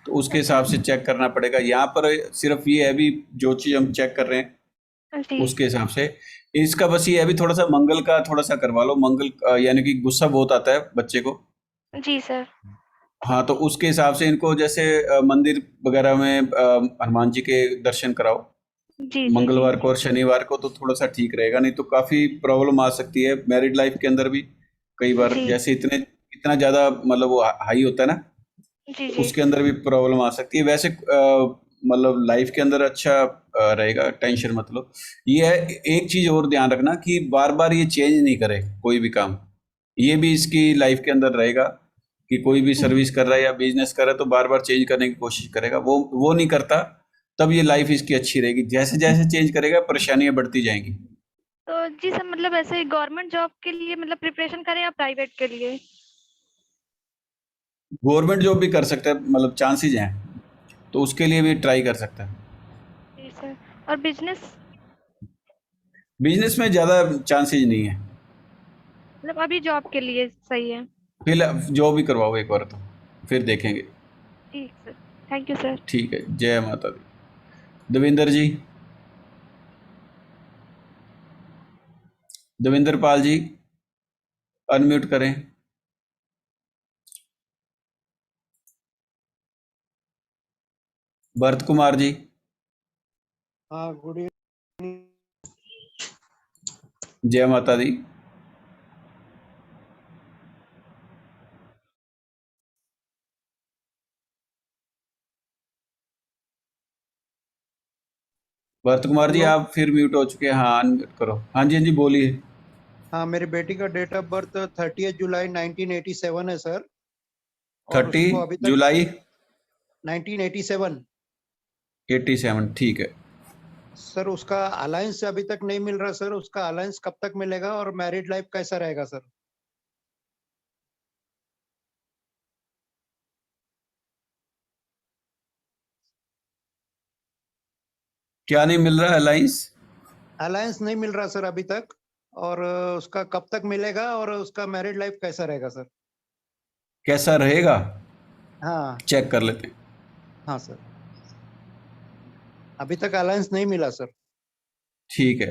Speaker 1: तो उसके
Speaker 7: अच्छा
Speaker 1: हिसाब से चेक करना पड़ेगा। यहाँ पर सिर्फ ये है, अभी जो चीज़ हम चेक कर रहे हैं
Speaker 7: जी
Speaker 1: उसके हिसाब से इसका बस ये है, अभी थोड़ा सा मंगल का थोड़ा सा करवा लो, मंगल यानी कि गुस्सा बहुत आता है बच्चे को।
Speaker 7: जी सर।
Speaker 1: हाँ, तो उसके हिसाब से इनको जैसे मंदिर वगैरह में हनुमान जी के दर्शन कराओ
Speaker 7: जी जी जी
Speaker 1: मंगलवार को और शनिवार को, तो थोड़ा सा ठीक रहेगा, नहीं तो काफ़ी प्रॉब्लम आ सकती है मैरिड लाइफ के अंदर भी। कई बार
Speaker 7: जी
Speaker 1: जैसे इतना ज़्यादा मतलब वो हाई होता है ना,
Speaker 7: जी
Speaker 1: तो
Speaker 7: जी।
Speaker 1: उसके अंदर भी प्रॉब्लम आ सकती है। वैसे मतलब लाइफ के अंदर अच्छा रहेगा, टेंशन मत लो। ये है, एक चीज़ और ध्यान रखना कि बार बार ये चेंज नहीं करे कोई भी काम, ये भी इसकी लाइफ के अंदर रहेगा कि कोई भी सर्विस कर रहा है या बिजनेस कर रहा है तो बार बार चेंज करने की कोशिश करेगा, वो नहीं करता, तब ये लाइफ इसकी अच्छी रहेगी। जैसे जैसे चेंज करेगा परेशानियां बढ़ती जाएंगी।
Speaker 7: तो जी सर, मतलब ऐसे गवर्नमेंट जॉब के लिए मतलब प्रिपरेशन करें या प्राइवेट के लिए।
Speaker 1: गवर्नमेंट जॉब भी कर सकता है, मतलब चांसेस हैं, तो उसके लिए भी ट्राई कर सकता है।
Speaker 7: जी सर। और बिजनेस,
Speaker 1: बिजनेस में ज़्यादा चांसेस नहीं है,
Speaker 7: मतलब अभी जॉब के लिए सही है।
Speaker 1: फिलहाल जॉब ही करवाओ एक बार, तो फिर देखेंगे।
Speaker 7: ठीक सर, थैंक यू सर।
Speaker 1: ठीक है, जय माता दी। देवेंद्र जी देवेंद्र पाल जी अनम्यूट करें। भरत कुमार जी,
Speaker 8: हाँ, गुड इवनिंग।
Speaker 1: जय माता दी। भरत कुमार जी
Speaker 8: हेलो।
Speaker 1: आप फिर म्यूट हो चुके हैं। हाँ अनम्यूट करो। हाँ जी, हाँ जी, बोलिए।
Speaker 8: हाँ, मेरी बेटी का डेट ऑफ बर्थ 30 जुलाई 1987 है सर। और
Speaker 1: 30
Speaker 8: उसको अभी तक
Speaker 1: जुलाई
Speaker 8: 1987
Speaker 1: 87, ठीक है।
Speaker 8: सर, उसका अलायंस अभी तक नहीं मिल रहा सर। उसका अलायंस कब तक मिलेगा और मैरिड लाइफ कैसा रहेगा सर?
Speaker 1: क्या नहीं मिल रहा अलायंस?
Speaker 8: अलायंस नहीं मिल रहा सर अभी तक। और उसका कब तक मिलेगा और उसका मैरिड लाइफ कैसा रहेगा सर?
Speaker 1: कैसा रहेगा
Speaker 8: हाँ।
Speaker 1: चेक कर लेते हैं।
Speaker 8: हाँ सर, अभी तक अलायंस नहीं मिला सर।
Speaker 1: ठीक है,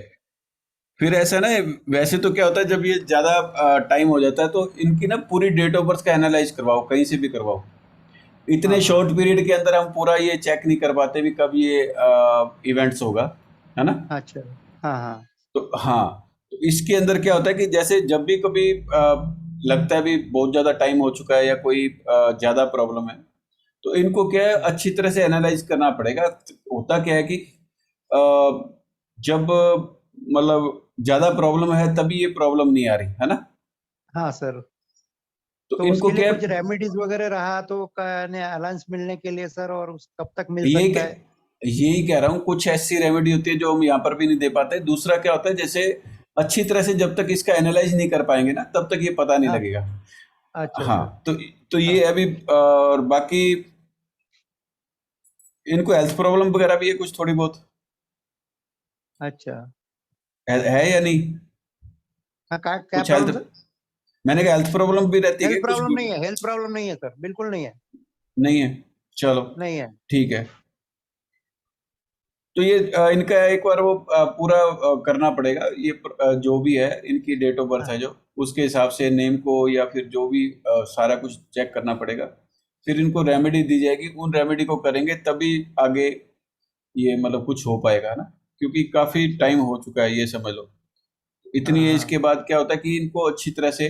Speaker 1: फिर ऐसा ना, वैसे तो क्या होता है जब ये ज़्यादा टाइम हो जाता है तो इनकी ना पूरी डेट ऑफ बर्थ का एनालाइज करवाओ, कहीं से भी करवाओ। इतने
Speaker 8: हाँ,
Speaker 1: शॉर्ट पीरियड के अंदर हम पूरा ये चेक नहीं कर पाते भी कब ये इवेंट्स होगा, है ना।
Speaker 8: अच्छा। हाँ हाँ।
Speaker 1: तो हाँ, तो इसके अंदर क्या होता है कि जैसे जब भी कभी लगता है भी बहुत ज़्यादा टाइम हो चुका है या कोई ज़्यादा प्रॉब्लम है, तो इनको क्या है अच्छी तरह से एनालाइज करना पड़ेगा। होता क्या है कि अ, जब मतलब ज़्यादा प्रॉब्लम है तभी ये प्रॉब्लम नहीं आ रही, है ना।
Speaker 8: हाँ सर,
Speaker 1: तो
Speaker 8: तो
Speaker 1: इनको
Speaker 8: उसके लिए
Speaker 1: क्या
Speaker 8: कुछ
Speaker 1: है,
Speaker 8: रेमेडीज वगैरह रहा तो अलायंस मिलने के लिए सर, और कब तक मिल
Speaker 1: ये
Speaker 8: सकता है?
Speaker 1: यही कह रहा हूँ, कुछ ऐसी रेमेडी होती है जो हम यहाँ पर भी नहीं दे पाते। दूसरा क्या होता है, जैसे अच्छी तरह से जब तक इसका एनालाइज नहीं कर पाएंगे ना तब तक ये पता नहीं
Speaker 8: हाँ।
Speaker 1: लगेगा।
Speaker 8: अच्छा
Speaker 1: हाँ,
Speaker 8: सर।
Speaker 1: तो
Speaker 8: हाँ।
Speaker 1: ये अभी और बाकी इनको हेल्थ प्रॉब्लम वगैरह भी है कुछ थोड़ी बहुत,
Speaker 8: अच्छा।
Speaker 1: है या नहीं?
Speaker 8: हाँ, क्या
Speaker 1: कुछ
Speaker 8: प्रॉब्लम
Speaker 1: हेल्थ,
Speaker 8: सर?
Speaker 1: मैंने कहा हेल्थ प्रॉब्लम भी रहती है
Speaker 8: हेल्थ
Speaker 1: कुछ
Speaker 8: प्रॉब्लम
Speaker 1: भी?
Speaker 8: नहीं है, हेल्थ प्रॉब्लम नहीं है सर, बिल्कुल नहीं है।
Speaker 1: नहीं है, चलो
Speaker 8: नहीं है।
Speaker 1: ठीक है। तो ये इनका एक बार वो पूरा करना पड़ेगा। ये जो भी है इनकी डेट ऑफ बर्थ
Speaker 8: हाँ।
Speaker 1: है जो, उसके हिसाब से नेम को या फिर जो भी सारा कुछ चेक करना पड़ेगा। फिर इनको रेमेडी दी जाएगी, उन रेमेडी को करेंगे तभी आगे ये मतलब कुछ हो पाएगा ना, क्योंकि काफी टाइम हो चुका है ये समझ लो।
Speaker 8: हाँ।
Speaker 1: इतनी एज
Speaker 8: हाँ।
Speaker 1: के बाद क्या होता है कि इनको अच्छी तरह से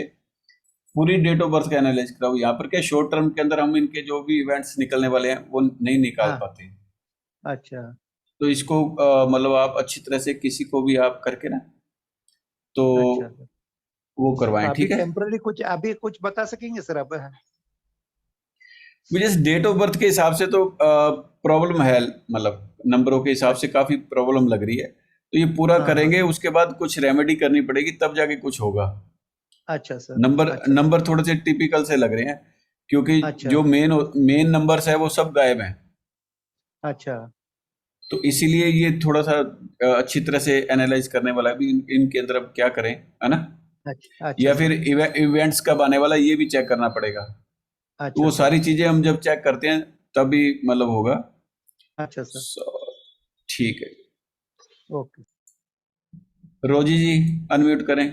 Speaker 1: पूरी डेट ऑफ बर्थ का एनालाइज कराओ। यहाँ पर क्या शॉर्ट टर्म के अंदर हम इनके जो भी इवेंट्स निकलने वाले हैं वो नहीं निकाल
Speaker 8: हाँ।
Speaker 1: पाते।
Speaker 8: अच्छा।
Speaker 1: तो इसको मतलब आप अच्छी तरह से किसी को भी आप करके ना तो
Speaker 8: अच्छा सर,
Speaker 1: वो
Speaker 8: तो
Speaker 1: करवाएं,
Speaker 8: अभी
Speaker 1: ठीक है।
Speaker 8: टेम्पररी कुछ अभी कुछ बता सकेंगे सर अब?
Speaker 1: मुझे डेट ऑफ बर्थ के हिसाब से तो प्रॉब्लम है, मतलब नंबरों के हिसाब से
Speaker 8: अच्छा।
Speaker 1: काफी प्रॉब्लम लग रही है। तो ये पूरा
Speaker 8: हाँ हाँ।
Speaker 1: करेंगे, उसके बाद कुछ रेमेडी करनी पड़ेगी तब जाके कुछ होगा।
Speaker 8: अच्छा सर।
Speaker 1: नंबर
Speaker 8: अच्छा सर।
Speaker 1: नंबर थोड़े से टिपिकल से लग रहे हैं, क्योंकि
Speaker 8: अच्छा।
Speaker 1: जो मेन नंबर्स है वो सब गायब हैं।
Speaker 8: अच्छा।
Speaker 1: तो इसीलिए ये थोड़ा सा अच्छी तरह से एनालाइज करने वाला है भी इनके अंदर अब क्या करें, है ना।
Speaker 8: अच्छा। अच्छा
Speaker 1: या फिर
Speaker 8: सर।
Speaker 1: इवेंट्स कब आने वाला ये भी चेक करना पड़ेगा। तो
Speaker 8: अच्छा
Speaker 1: वो
Speaker 8: सर।
Speaker 1: सारी चीजें हम जब चेक करते हैं तभी मतलब होगा।
Speaker 8: अच्छा सर।
Speaker 1: ठीक है।
Speaker 8: ओके।
Speaker 1: रोजी जी अनम्यूट करें।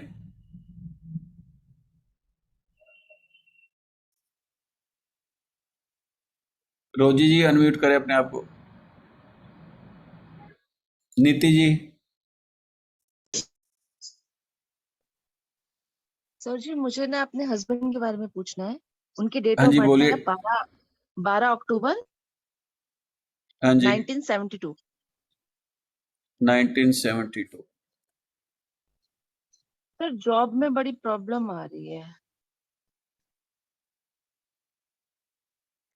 Speaker 1: रोजी जी अनम्यूट करें अपने आप को। नीति जी।
Speaker 9: सर जी, मुझे ना अपने हस्बैंड के बारे में पूछना है। उनकी डेट
Speaker 1: हाँ
Speaker 9: ऑफ
Speaker 1: जी
Speaker 9: बर्थ
Speaker 1: बोलिए।
Speaker 9: है 12 अक्टूबर
Speaker 1: हाँ जी
Speaker 9: 1972।
Speaker 1: 1972।
Speaker 9: सर, जॉब में बड़ी प्रॉब्लम आ रही है।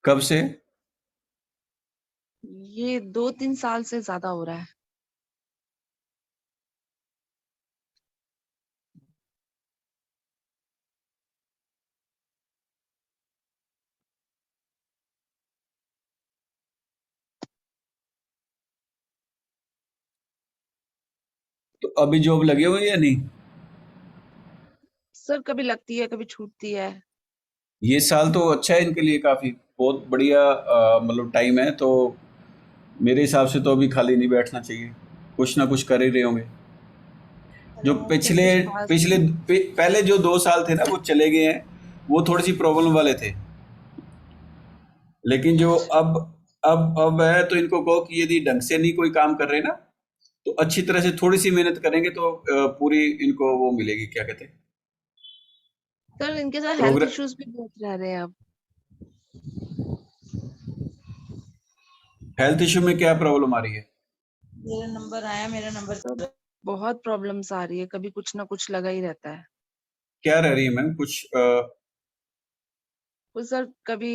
Speaker 1: कब से?
Speaker 9: ये 2-3 साल से ज्यादा हो रहा है।
Speaker 1: तो अभी जॉब लगी हुई है या नहीं?
Speaker 9: सर, कभी लगती है कभी छूटती है।
Speaker 1: ये साल तो अच्छा है इनके लिए, काफी बहुत बढ़िया मतलब टाइम है। तो मेरे हिसाब से तो अभी खाली नहीं बैठना चाहिए, कुछ ना कुछ कर ही रहे होंगे। जो
Speaker 9: क्या
Speaker 1: पिछले
Speaker 9: कुछ खास
Speaker 1: पिछले पहले जो 2 साल थे ना वो चले गए हैं, वो थोड़ी सी प्रॉब्लम वाले थे। लेकिन जो
Speaker 9: अच्छा
Speaker 1: अब है, तो इनको कहो कि यदि ढंग से नहीं कोई काम कर रहे ना, तो अच्छी तरह से थोड़ी सी मेहनत करेंगे तो पूरी इनको वो मिलेगी, क्या कहते हैं,
Speaker 9: सर, इनके साथ हेल्थ
Speaker 1: प्रोग्रेस।
Speaker 9: इश्यूज भी बहुत रह रहे हैं अब।
Speaker 1: हेल्थ इश्यू में क्या प्रॉब्लम आ रही है?
Speaker 3: मेरा नंबर आया, मेरा नंबर
Speaker 9: सर बहुत प्रॉब्लम्स आ रही है, कभी कुछ ना कुछ लगा ही रहता है।
Speaker 1: क्या रह रही है मैम? कुछ
Speaker 9: तो सर कभी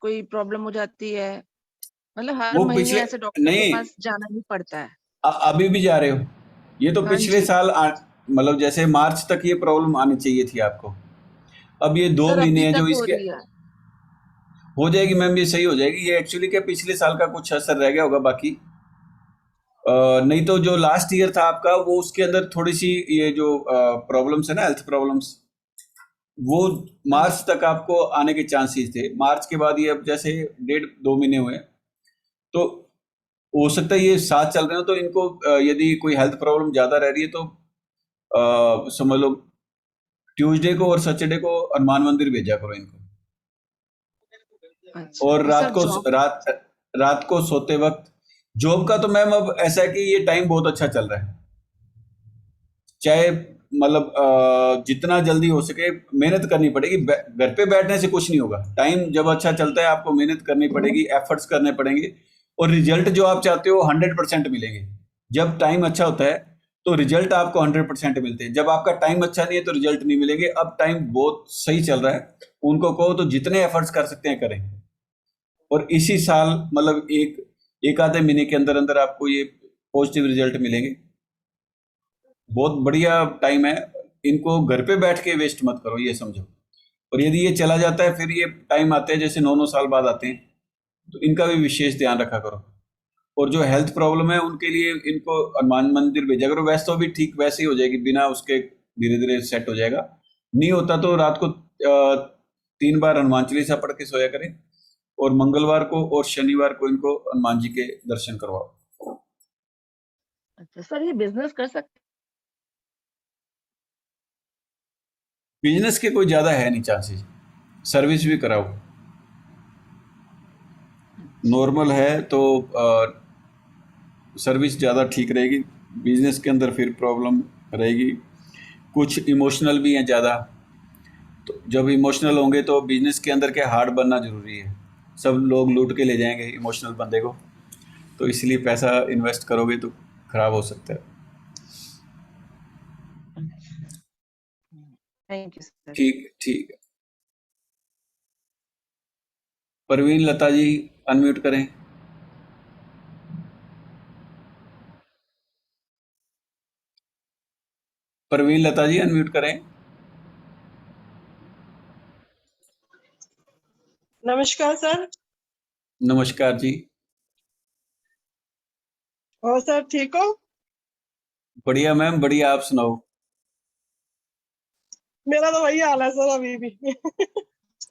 Speaker 9: कोई प्रॉब्लम हो जाती है, मतलब हर
Speaker 1: वो
Speaker 9: महीने
Speaker 1: पिछले
Speaker 9: ऐसे डॉक्टर के
Speaker 1: नहीं,
Speaker 9: पास जाना ही पड़ता है।
Speaker 1: अभी भी जा रहे हो? ये तो
Speaker 9: हाँ
Speaker 1: पिछले
Speaker 9: जी
Speaker 1: साल मतलब जैसे मार्च तक ये प्रॉब्लम आनी चाहिए थी आपको। अब ये 2
Speaker 9: सर,
Speaker 1: महीने
Speaker 9: अभी
Speaker 1: हैं जो
Speaker 9: तक हो
Speaker 1: इसके,
Speaker 9: रही है।
Speaker 1: हो जाएगी मैम, ये सही हो जाएगी। ये एक्चुअली क्या पिछले साल का कुछ असर रह गया होगा बाकी। नहीं तो जो लास्ट ईयर था आपका, वो उसके अंदर थोड़ी सी ये जो प्रॉब्लम्स है ना, हेल्थ प्रॉब्लम्स, वो
Speaker 9: हाँ
Speaker 1: मार्च
Speaker 9: जी
Speaker 1: तक आपको आने के चांसेस थे। मार्च के बाद ये अब जैसे 1.5-2 महीने हुए, तो हो सकता है ये साथ चल रहे हो, तो इनको यदि कोई हेल्थ प्रॉब्लम ज्यादा रह रही है तो समझ लो ट्यूसडे को और सैटरडे को हनुमान मंदिर भेजा करो इनको।
Speaker 9: अच्छा।
Speaker 1: और
Speaker 9: और सर जॉब
Speaker 1: रात को सोते वक्त, जॉब का तो मैम अब ऐसा है कि ये टाइम बहुत अच्छा चल रहा है। चाहे मतलब जितना जल्दी हो सके मेहनत करनी पड़ेगी। घर पे बैठने से कुछ नहीं होगा। टाइम जब अच्छा चलता है, आपको मेहनत करनी पड़ेगी, एफर्ट्स करने पड़ेंगे, और रिजल्ट जो आप चाहते हो 100% मिलेंगे। जब टाइम अच्छा होता है तो रिजल्ट आपको 100% मिलते हैं। जब आपका टाइम अच्छा नहीं है तो रिजल्ट नहीं मिलेंगे। अब टाइम बहुत सही चल रहा है, उनको कहो तो जितने एफर्ट्स कर सकते हैं करें। और इसी साल मतलब एक आधे महीने के अंदर अंदर आपको ये पॉजिटिव रिजल्ट मिलेंगे। बहुत बढ़िया टाइम है। इनको घर पे बैठ के वेस्ट मत करो, ये समझो। और यदि ये चला जाता है, फिर ये टाइम आते हैं जैसे 9-9 साल बाद आते हैं, तो इनका भी विशेष ध्यान रखा करो। और जो हेल्थ प्रॉब्लम है उनके लिए इनको हनुमान मंदिर भेजा करो। वैसे तो अभी ठीक वैसे ही हो जाएगी, बिना उसके धीरे धीरे सेट हो जाएगा। नहीं होता तो रात को 3 बार हनुमान चालीसा पढ़ के सोया करें, और मंगलवार को और शनिवार को इनको हनुमान जी के दर्शन करवाओ।
Speaker 9: अच्छा सर, ये बिजनेस कर सकते
Speaker 1: बिजनेस के कोई ज्यादा है नहीं चांसेस, सर्विस भी कराओ। नॉर्मल है तो सर्विस ज़्यादा ठीक रहेगी। बिजनेस के अंदर फिर प्रॉब्लम रहेगी। कुछ इमोशनल भी हैं ज़्यादा, तो जब इमोशनल होंगे तो बिजनेस के अंदर क्या हार्ड बनना ज़रूरी है। सब लोग लूट के ले जाएंगे इमोशनल बंदे को, तो इसलिए पैसा इन्वेस्ट करोगे तो खराब हो सकता है।
Speaker 9: Thank you sir.
Speaker 1: ठीक ठीक है। परवीन लता जी अनम्यूट करें। परवीन लता जी अनम्यूट करें।
Speaker 10: नमस्कार सर।
Speaker 1: नमस्कार जी।
Speaker 10: और सर ठीक हो?
Speaker 1: बढ़िया मैम, बढ़िया। आप सुनाओ।
Speaker 10: मेरा तो वही हाल है सर अभी भी।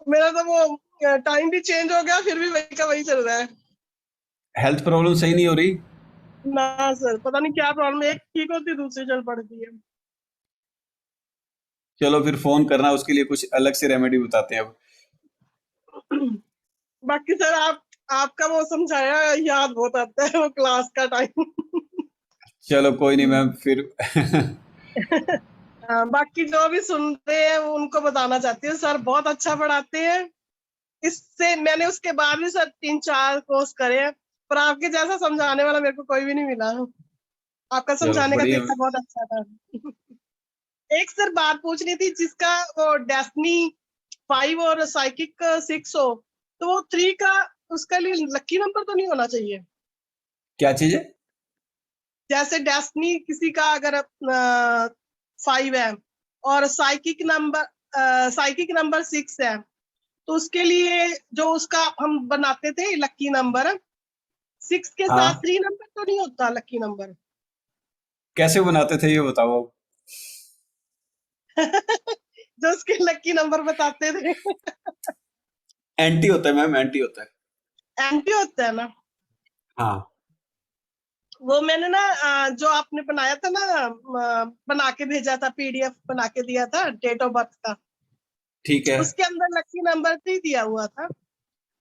Speaker 10: मेरा तो वो टाइम भी चेंज हो गया, फिर भी वही का वही चल रहा है।
Speaker 1: हेल्थ प्रॉब्लम सही नहीं हो रही?
Speaker 10: ना सर, पता नहीं क्या प्रॉब्लम है, एक ठीक होती है दूसरी चल पड़ती है।
Speaker 1: चलो फिर फोन करना, उसके लिए कुछ अलग से रेमेडी बताते हैं अब।
Speaker 10: बाकी सर आपका वो समझाया याद बहुत आता है, वो क्लास का टाइम।
Speaker 1: चलो कोई नहीं मैम, फिर
Speaker 10: बाकी जो भी सुन रहे हैं वो उनको बताना चाहती हूँ, सर बहुत अच्छा पढ़ाते हैं। इससे मैंने उसके बाद भी सर 3-4 कोर्स करे हैं, पर आपके जैसा समझाने वाला मेरे को कोई भी नहीं मिला। आपका
Speaker 1: चलो
Speaker 10: समझाने का
Speaker 1: बढ़िया।
Speaker 10: तरीका बहुत अच्छा था। एक सर बात पूछनी थी, जिसका वो डेस्टिनी 5 और साइकिक 6 हो, तो वो 3 का उसका लिए लकी नंबर तो नहीं होना चाहिए?
Speaker 1: क्या चीज है?
Speaker 10: जैसे डेस्टिनी किसी का अगर 5 है और साइकिक नंबर 6 है, तो उसके लिए जो उसका हम बनाते थे लकी नंबर 6 के
Speaker 1: हाँ,
Speaker 10: साथ 3 नंबर तो नहीं होता लकी नंबर?
Speaker 1: कैसे बनाते थे ये बताओ।
Speaker 10: जो उसके लकी नंबर बताते थे।
Speaker 1: एंटी होता है मैम, एंटी होता है।
Speaker 10: एंटी होता है ना?
Speaker 1: हाँ।
Speaker 10: वो मैंने ना जो आपने बनाया था ना, बना के भेजा था, पीडीएफ बना के दिया था डेट ऑफ बर्थ का,
Speaker 1: ठीक है।
Speaker 10: उसके अंदर लकी नंबर 3 दिया हुआ था।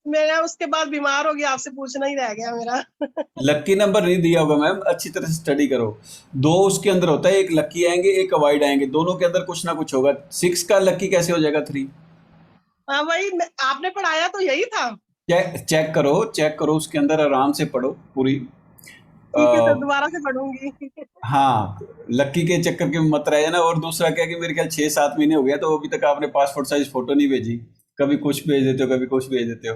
Speaker 10: मेरा उसके बाद बीमार हो गया, आपसे पूछना ही रह गया मेरा।
Speaker 1: लक्की नंबर नहीं दिया होगा मैम, अच्छी तरह से स्टडी करो। 2 उसके अंदर होता है, एक लक्की आएंगे, एक अवॉइड आएंगे, दोनों के अंदर कुछ ना कुछ होगा। 6 का लक्की कैसे हो जाएगा 3?
Speaker 10: हाँ वही आपने पढ़ाया तो यही था।
Speaker 1: चेक करो उसके अंदर, आराम से पढ़ो पूरी।
Speaker 10: ठीक है सर, दोबारा से पढ़ूंगी।
Speaker 1: हाँ, लक्की के चक्कर के में मत रह जाना। और दूसरा क्या कि मेरे ख्याल 6-7 महीने हो गया तो अभी तक आपने पासपोर्ट साइज फोटो नहीं भेजी। कभी कुछ भेज देते हो, कभी कुछ भेज देते हो।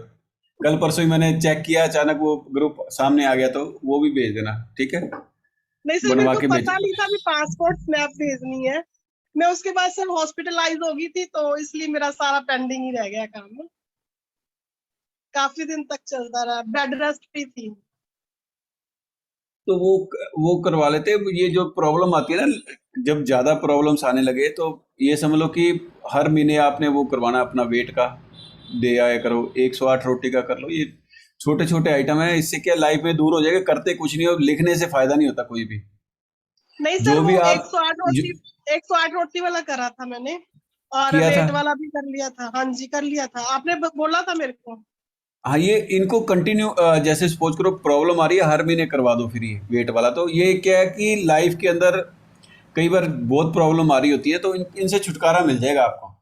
Speaker 1: कल परसों ही मैंने चेक किया, अचानक वो ग्रुप सामने आ गया, तो वो भी भेज देना, ठीक है?
Speaker 10: नहीं सर, मेरे
Speaker 1: बनवा
Speaker 10: को
Speaker 1: के भेज।
Speaker 10: पता नहीं था अभी पासपोर्ट स्नैप भेजनी है। मैं उसके बाद सर हॉस्पिटलाइज हो गई थी, तो इसलिए मेरा सारा पेंडिंग ही रह गया काम। काफी दिन तक चलता रहा, बेड रेस्ट भी थी।
Speaker 1: तो वो करवा लेते। ये जो प्रॉब्लम आती है ना, जब ज्यादा प्रॉब्लम्स आने लगे तो ये समझ लो कि हर महीने आपने वो करवाना, अपना वेट का दे आया करो, 108 रोटी का कर लो। ये छोटे छोटे आइटम है, इससे क्या लाइफ में दूर हो जाएगा। करते कुछ नहीं, और लिखने से फायदा नहीं होता कोई भी।
Speaker 10: नहीं सर,
Speaker 1: जो भी
Speaker 10: वो
Speaker 1: आप
Speaker 10: 108 रोटी वाला करा था मैंने, और
Speaker 1: किया था।
Speaker 10: वेट वाला भी कर लिया था। हाँ जी, कर लिया था, आपने बोला था मेरे को।
Speaker 1: हाँ, ये इनको कंटिन्यू, जैसे सपोज करो प्रॉब्लम आ रही है, हर महीने करवा दो फिर ये वेट वाला। तो ये क्या है कि लाइफ के अंदर कई बार बहुत प्रॉब्लम आ रही होती है, तो इनसे छुटकारा मिल जाएगा आपको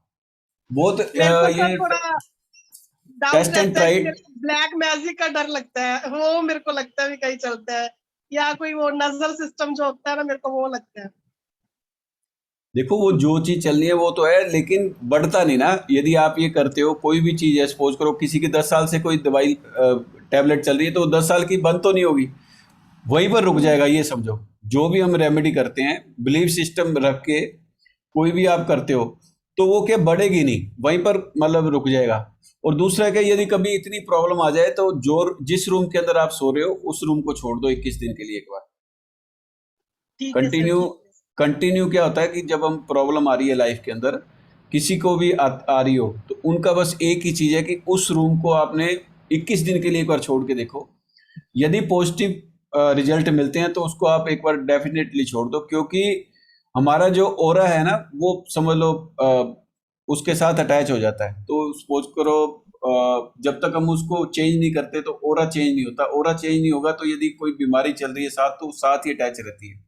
Speaker 1: बहुत।
Speaker 10: मेरे को
Speaker 1: ये
Speaker 10: सर थोड़ा डाउट
Speaker 1: टेस्ट एंड
Speaker 10: रहता है कि
Speaker 1: ट्राइड।
Speaker 10: मेरे को ब्लैक मैजिक का डर लगता है, वो मेरे को लगता है भी कहीं चलता है, या कोई वो नजर सिस्टम जो होता है ना, मेरे को वो लगता है।
Speaker 1: देखो, वो जो चीज चल रही है वो तो है, लेकिन बढ़ता नहीं ना। यदि आप ये करते हो, कोई भी चीज है, सपोज करो किसी की 10 साल से कोई दवाई टैबलेट चल रही है, तो 10 साल की बंद तो नहीं होगी, वहीं पर रुक जाएगा। ये समझो, जो भी हम रेमेडी करते हैं, बिलीफ सिस्टम रख के कोई भी आप करते हो, तो वो क्या बढ़ेगी नहीं, वहीं पर मतलब रुक जाएगा। और दूसरा क्या, यदि कभी इतनी प्रॉब्लम आ जाए तो जो जिस रूम के अंदर आप सो रहे हो उस रूम को छोड़ दो 21 दिन के लिए एक बार।
Speaker 10: ठीक है सर,
Speaker 1: कंटिन्यू
Speaker 10: ठीक है।
Speaker 1: कंटिन्यू क्या होता है कि जब हम प्रॉब्लम आ रही है लाइफ के अंदर, किसी को भी आ रही हो, तो उनका बस एक ही चीज़ है कि उस रूम को आपने 21 दिन के लिए एक बार छोड़ के देखो। यदि पॉजिटिव रिजल्ट मिलते हैं तो उसको आप एक बार डेफिनेटली छोड़ दो, क्योंकि हमारा जो ऑरा है ना, वो समझ लो उसके साथ अटैच हो जाता है। तो सपोज करो जब तक हम उसको चेंज नहीं करते तो ऑरा चेंज नहीं होता। ऑरा चेंज नहीं होगा तो यदि कोई बीमारी चल रही है साथ, तो साथ ही अटैच रहती है।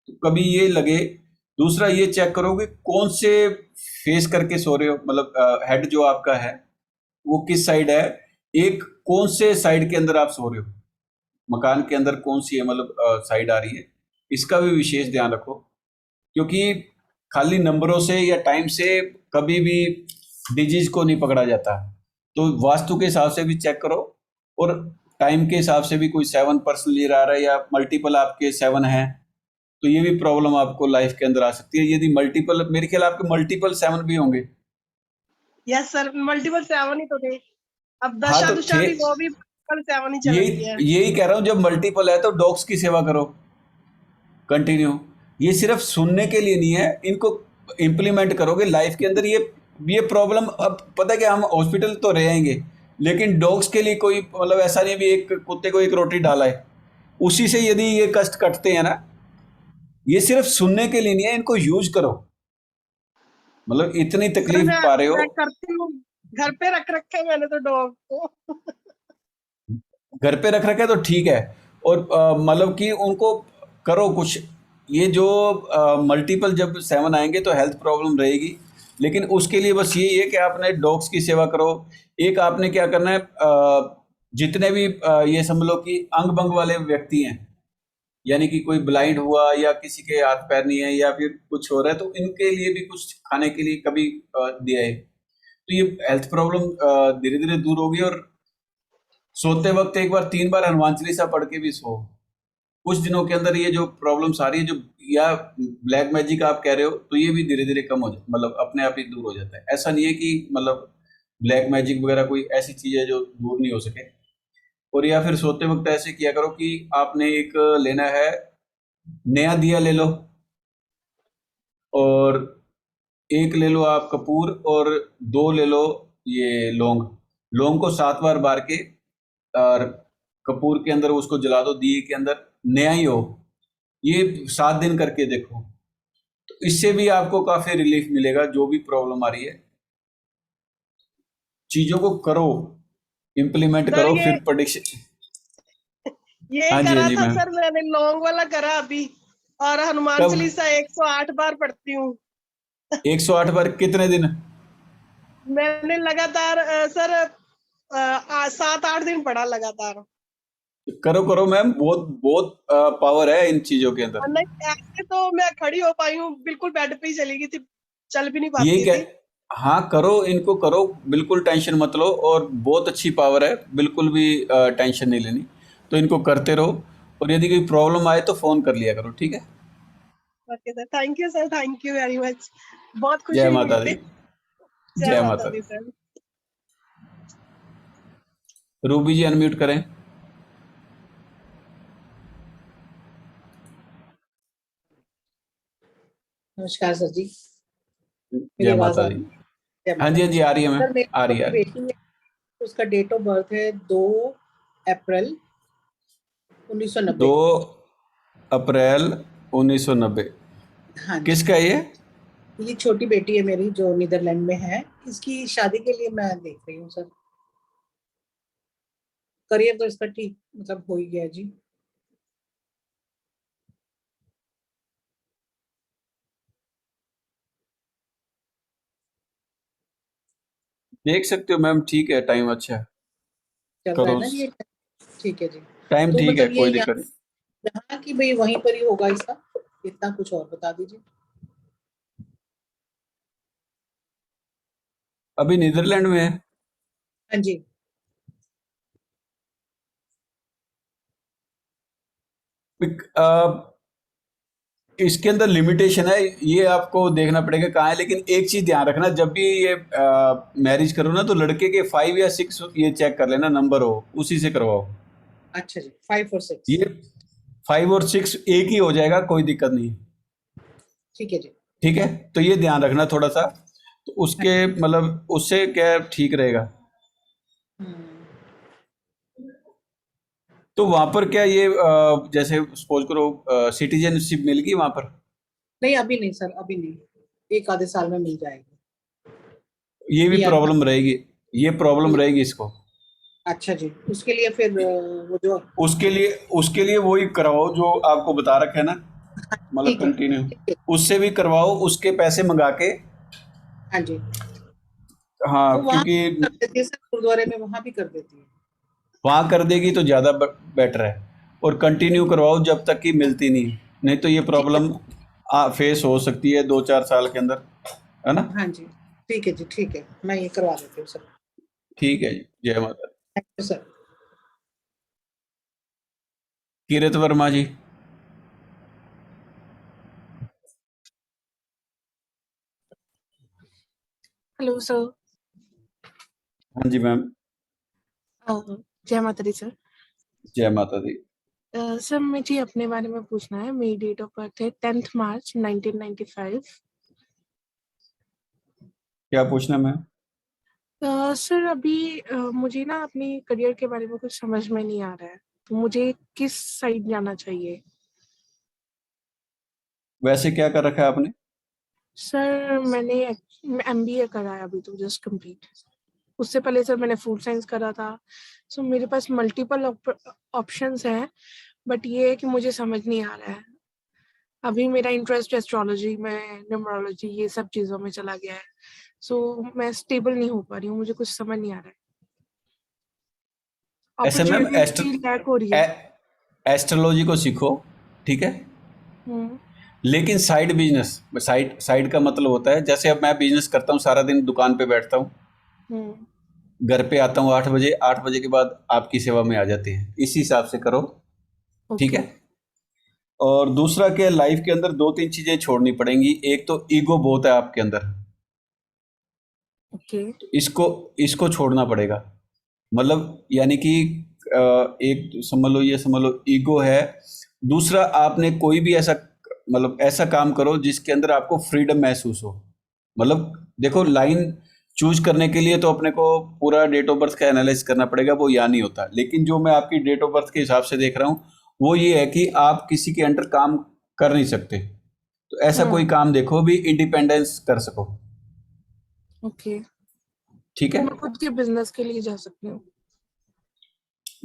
Speaker 1: तो कभी ये लगे। दूसरा ये चेक करो कि कौन से फेस करके सो रहे हो, मतलब हेड जो आपका है वो किस साइड है। एक कौन से साइड के अंदर आप सो रहे हो, मकान के अंदर कौन सी है, मतलब साइड आ रही है, इसका भी विशेष ध्यान रखो। क्योंकि खाली नंबरों से या टाइम से कभी भी डिजीज को नहीं पकड़ा जाता। तो वास्तु के हिसाब से भी चेक करो, और टाइम के हिसाब से भी कोई 7 पर्सनली आ रहा है या मल्टीपल आपके 7 हैं, तो ये भी प्रॉब्लम आपको लाइफ के अंदर आ सकती है। यदि मल्टीपल, मेरे ख्याल आपके मल्टीपल 7 भी होंगे।
Speaker 10: यस सर, मल्टीपल 7 ही तो थे। अब
Speaker 1: हाँ,
Speaker 10: दशा
Speaker 1: तो
Speaker 10: दुशा भी वो भी मल्टीपल 7 ही चल रही है।
Speaker 1: यही कह रहा हूँ, जब मल्टीपल है तो डॉग्स की सेवा करो कंटिन्यू। ये सिर्फ सुनने के लिए नहीं है, इनको इम्प्लीमेंट करोगे लाइफ के अंदर। ये प्रॉब्लम, अब पता है कि हम हॉस्पिटल तो रहेंगे, लेकिन डॉग्स के लिए कोई मतलब ऐसा नहीं भी एक कुत्ते को एक रोटी डाला है, उसी से यदि ये कष्ट कटते हैं ना, ये सिर्फ सुनने के लिए नहीं है, इनको यूज करो। मतलब इतनी
Speaker 10: सर
Speaker 1: तकलीफ पा रहे हो।
Speaker 10: मैं करती हूँ, घर पे रख रखे हैं मैंने तो डॉग को।
Speaker 1: घर पे रख रखे तो ठीक है, और मतलब कि उनको करो कुछ। ये जो मल्टीपल जब 7 आएंगे तो हेल्थ प्रॉब्लम रहेगी, लेकिन उसके लिए बस यही है कि आपने डॉग्स की सेवा करो। एक आपने क्या करना है, जितने भी ये समझ लो कि अंग भंग वाले व्यक्ति हैं, यानी कि कोई ब्लाइंड हुआ या किसी के हाथ पैर नहीं है या फिर कुछ हो रहा है, तो इनके लिए भी कुछ खाने के लिए कभी दिया है, तो ये हेल्थ प्रॉब्लम धीरे धीरे दूर होगी। और सोते वक्त एक बार 3 बार हनुमान चालीसा पढ़ के भी सो। कुछ दिनों के अंदर ये जो प्रॉब्लम्स आ रही है, जो या ब्लैक मैजिक आप कह रहे हो, तो ये भी धीरे धीरे कम हो जाए, मतलब अपने आप ही दूर हो जाता है। ऐसा नहीं है कि मतलब ब्लैक मैजिक वगैरह कोई ऐसी चीज है जो दूर नहीं हो सके। और या फिर सोते वक्त ऐसे किया करो कि आपने एक लेना है, नया दिया ले लो, और एक ले लो आप कपूर, और 2 ले लो ये लौंग। लौंग को 7 बार बार के, और कपूर के अंदर उसको जला दो दिए के अंदर, नया ही हो, ये 7 दिन करके देखो, तो इससे भी आपको काफी रिलीफ मिलेगा। जो भी प्रॉब्लम आ रही है, चीजों को करो, इम्प्लीमेंट
Speaker 10: सर
Speaker 1: करो,
Speaker 10: ये
Speaker 1: फिर प्रेडिक्शन।
Speaker 10: ये
Speaker 1: हाँ जी, हाँ
Speaker 10: करा
Speaker 1: जी
Speaker 10: था
Speaker 1: मैम।
Speaker 10: सर, मैंने लॉन्ग वाला करा अभी, और हनुमान
Speaker 1: कब?
Speaker 10: चालीसा 108 बार पढ़ती हूँ।
Speaker 1: 108 बार कितने दिन?
Speaker 10: मैंने लगातार सर 7-8 दिन पढ़ा लगातार।
Speaker 1: करो करो मैम, बहुत बहुत पावर है इन चीजों के अंदर।
Speaker 10: और नहीं, ऐसे तो मैं खड़ी हो पाई हूँ, बिल्कुल बेड पे ही चली गई थी, चल भी नहीं
Speaker 1: ये
Speaker 10: पाती
Speaker 1: क्या?
Speaker 10: थी।
Speaker 1: हाँ करो, इनको करो, बिल्कुल टेंशन मत लो, और बहुत अच्छी पावर है, बिल्कुल भी टेंशन नहीं लेनी। तो इनको करते रहो, और यदि कोई प्रॉब्लम आए तो फोन कर लिया करो, ठीक है?
Speaker 10: Okay sir, thank you sir, thank you very much, बहुत खुशी
Speaker 1: जय
Speaker 10: हुई
Speaker 1: माता दी।
Speaker 10: मुझे। जय
Speaker 1: जय
Speaker 10: माता
Speaker 1: माता
Speaker 10: दी
Speaker 1: दी।
Speaker 10: सर।
Speaker 1: रूबी जी अनम्यूट करें।
Speaker 3: नमस्कार सर जी, मेरी
Speaker 1: जय
Speaker 3: आवाज
Speaker 1: माता
Speaker 3: आ
Speaker 1: दी।
Speaker 3: रही है? जय
Speaker 1: हाँ
Speaker 3: माता
Speaker 1: जी, हाँ
Speaker 3: दी
Speaker 1: जी, आ रही है मैम,
Speaker 3: सर। मेरी
Speaker 1: आ रही है,
Speaker 3: छोटी
Speaker 1: आ रही है।
Speaker 3: बेटी है, उसका डेट ऑफ बर्थ है 2 अप्रैल 1990।
Speaker 1: 2 अप्रैल 1990।
Speaker 3: हाँ जी,
Speaker 1: किसका ये?
Speaker 3: ये छोटी बेटी है मेरी जो नीदरलैंड में है, इसकी शादी के लिए मैं देख रही हूँ सर। करियर तो इसका ठीक मतलब हो ही गया जी।
Speaker 1: देख सकते हो मैम, ठीक है, टाइम अच्छा है,
Speaker 3: चल रहा है
Speaker 1: करो।
Speaker 3: ना ये, ठीक है जी।
Speaker 1: टाइम
Speaker 3: तो
Speaker 1: ठीक है,
Speaker 3: मतलब ये
Speaker 1: कोई
Speaker 3: यहाँ
Speaker 1: दिक्कत नहीं।
Speaker 3: यहाँ की भाई वहीं पर ही होगा इसका, इतना कुछ और बता दीजिए।
Speaker 1: अभी नीदरलैंड में है।
Speaker 3: हाँ जी।
Speaker 1: इसके अंदर लिमिटेशन है, ये आपको देखना पड़ेगा कहाँ है। लेकिन एक चीज ध्यान रखना, जब भी ये मैरिज करो ना, तो लड़के के 5 या 6 ये चेक कर लेना, नंबर हो उसी से करवाओ।
Speaker 3: अच्छा जी, 5 और 6।
Speaker 1: ये 5 और 6 एक ही हो जाएगा, कोई दिक्कत नहीं।
Speaker 3: ठीक है जी।
Speaker 1: ठीक है, तो ये ध्यान रखना थोड़ा सा, तो
Speaker 3: हाँ
Speaker 1: उसके
Speaker 3: जी।
Speaker 1: मतलब उससे क्या ठीक रहेगा।
Speaker 3: हम्म,
Speaker 1: तो वहां पर क्या ये जैसे सपोज करो सिटीजनशिप मिल गई वहां पर?
Speaker 3: नहीं अभी नहीं सर, अभी नहीं, एक आधे साल में मिल जाएगी।
Speaker 1: ये भी
Speaker 3: PR का।
Speaker 1: प्रॉब्लम रहेगी, ये प्रॉब्लम रहेगी इसको।
Speaker 3: अच्छा जी, उसके लिए फिर वो जो,
Speaker 1: उसके लिए वही करवाओ जो आपको बता रखा है ना, मतलब
Speaker 3: ठीक है
Speaker 1: कंटिन्यू
Speaker 3: ठीक है।
Speaker 1: उससे भी करवाओ, उसके पैसे मंगा के।
Speaker 3: हाँ जी,
Speaker 1: हाँ,
Speaker 3: वो वहाँ
Speaker 1: क्योंकि
Speaker 3: कर देती है सर, गुरुद्वारे में वहाँ भी कर देती है।
Speaker 1: वहाँ कर देगी तो ज़्यादा बेटर है, और कंटिन्यू करवाओ जब तक कि मिलती नहीं। नहीं तो ये
Speaker 3: ठीक है।
Speaker 1: प्रॉब्लम फेस हो सकती है 2-4 साल के अंदर, है ना?
Speaker 3: हाँ जी, ठीक है जी, ठीक है, मैं ये करवा देती हूँ सर।
Speaker 1: ठीक है जी, जय माता दी।
Speaker 3: Thank you sir.
Speaker 1: Kirat Verma ji.
Speaker 11: Hello sir.
Speaker 1: हाँ जी मैम।
Speaker 11: जय माता दी सर।
Speaker 1: जय माता दी।
Speaker 11: सर मुझे अपने बारे में पूछना है। मेरी डेट ऑफ बर्थ है 10 मार्च 1995।
Speaker 1: क्या पूछना मैम?
Speaker 11: सर अभी मुझे ना अपने करियर के बारे में कुछ समझ में नहीं आ रहा है, तो मुझे किस साइड जाना चाहिए?
Speaker 1: वैसे क्या कर रखा है आपने?
Speaker 11: सर मैंने MBA करा है अभी तो जस्ट कंप्लीट। उससे पहले सर मैंने फूड साइंस करा था। सो मेरे पास मल्टीपल ऑप्शंस हैं, बट ये है कि मुझे समझ नहीं आ रहा है। अभी मेरा इंटरेस्ट एस्ट्रोलॉजी में, न्यूमरोलॉजी, ये सब चीजों में चला गया है। सो मैं स्टेबल नहीं हो पा रही हूँ, मुझे कुछ समझ नहीं आ रहा है।
Speaker 1: ऐसे मैम
Speaker 11: अपॉर्चुनिटीज की लैक हो रही है।
Speaker 1: एस्ट्रोलॉजी को सीखो, ठीक है,
Speaker 11: हम्म।
Speaker 1: लेकिन साइड बिजनेस, साइड साइड का मतलब होता है, जैसे अब मैं बिजनेस करता हूँ, सारा दिन दुकान पे बैठता हूँ,
Speaker 11: हम्म।
Speaker 1: घर पे आता हूँ 8 बजे, 8 बजे के बाद आपकी सेवा में आ जाते हैं, इसी हिसाब से करो, ठीक
Speaker 11: ओके।
Speaker 1: है? और दूसरा क्या, लाइफ के अंदर 2-3 चीजें छोड़नी पड़ेंगी। एक तो ईगो बहुत है आपके अंदर,
Speaker 11: ओके।
Speaker 1: तो इसको इसको छोड़ना पड़ेगा। मतलब यानी कि एक समझ लो, ये समझ लो ईगो है। दूसरा, आपने कोई भी ऐसा मतलब ऐसा काम करो जिसके अंदर आपको फ्रीडम महसूस हो। मतलब देखो, लाइन चूज करने के लिए तो अपने को पूरा डेट ऑफ बर्थ का एनालाइज करना पड़ेगा, वो यहाँ नहीं होता। लेकिन जो मैं आपकी डेट ऑफ बर्थ के हिसाब से देख रहा हूँ, वो ये है कि आप किसी के अंडर काम कर नहीं सकते, तो ऐसा कोई काम देखो भी इंडिपेंडेंस कर सको।
Speaker 11: ओके,
Speaker 1: ठीक
Speaker 11: तो
Speaker 1: है,
Speaker 11: मैं खुद के बिजनेस के लिए जा सकती हूँ।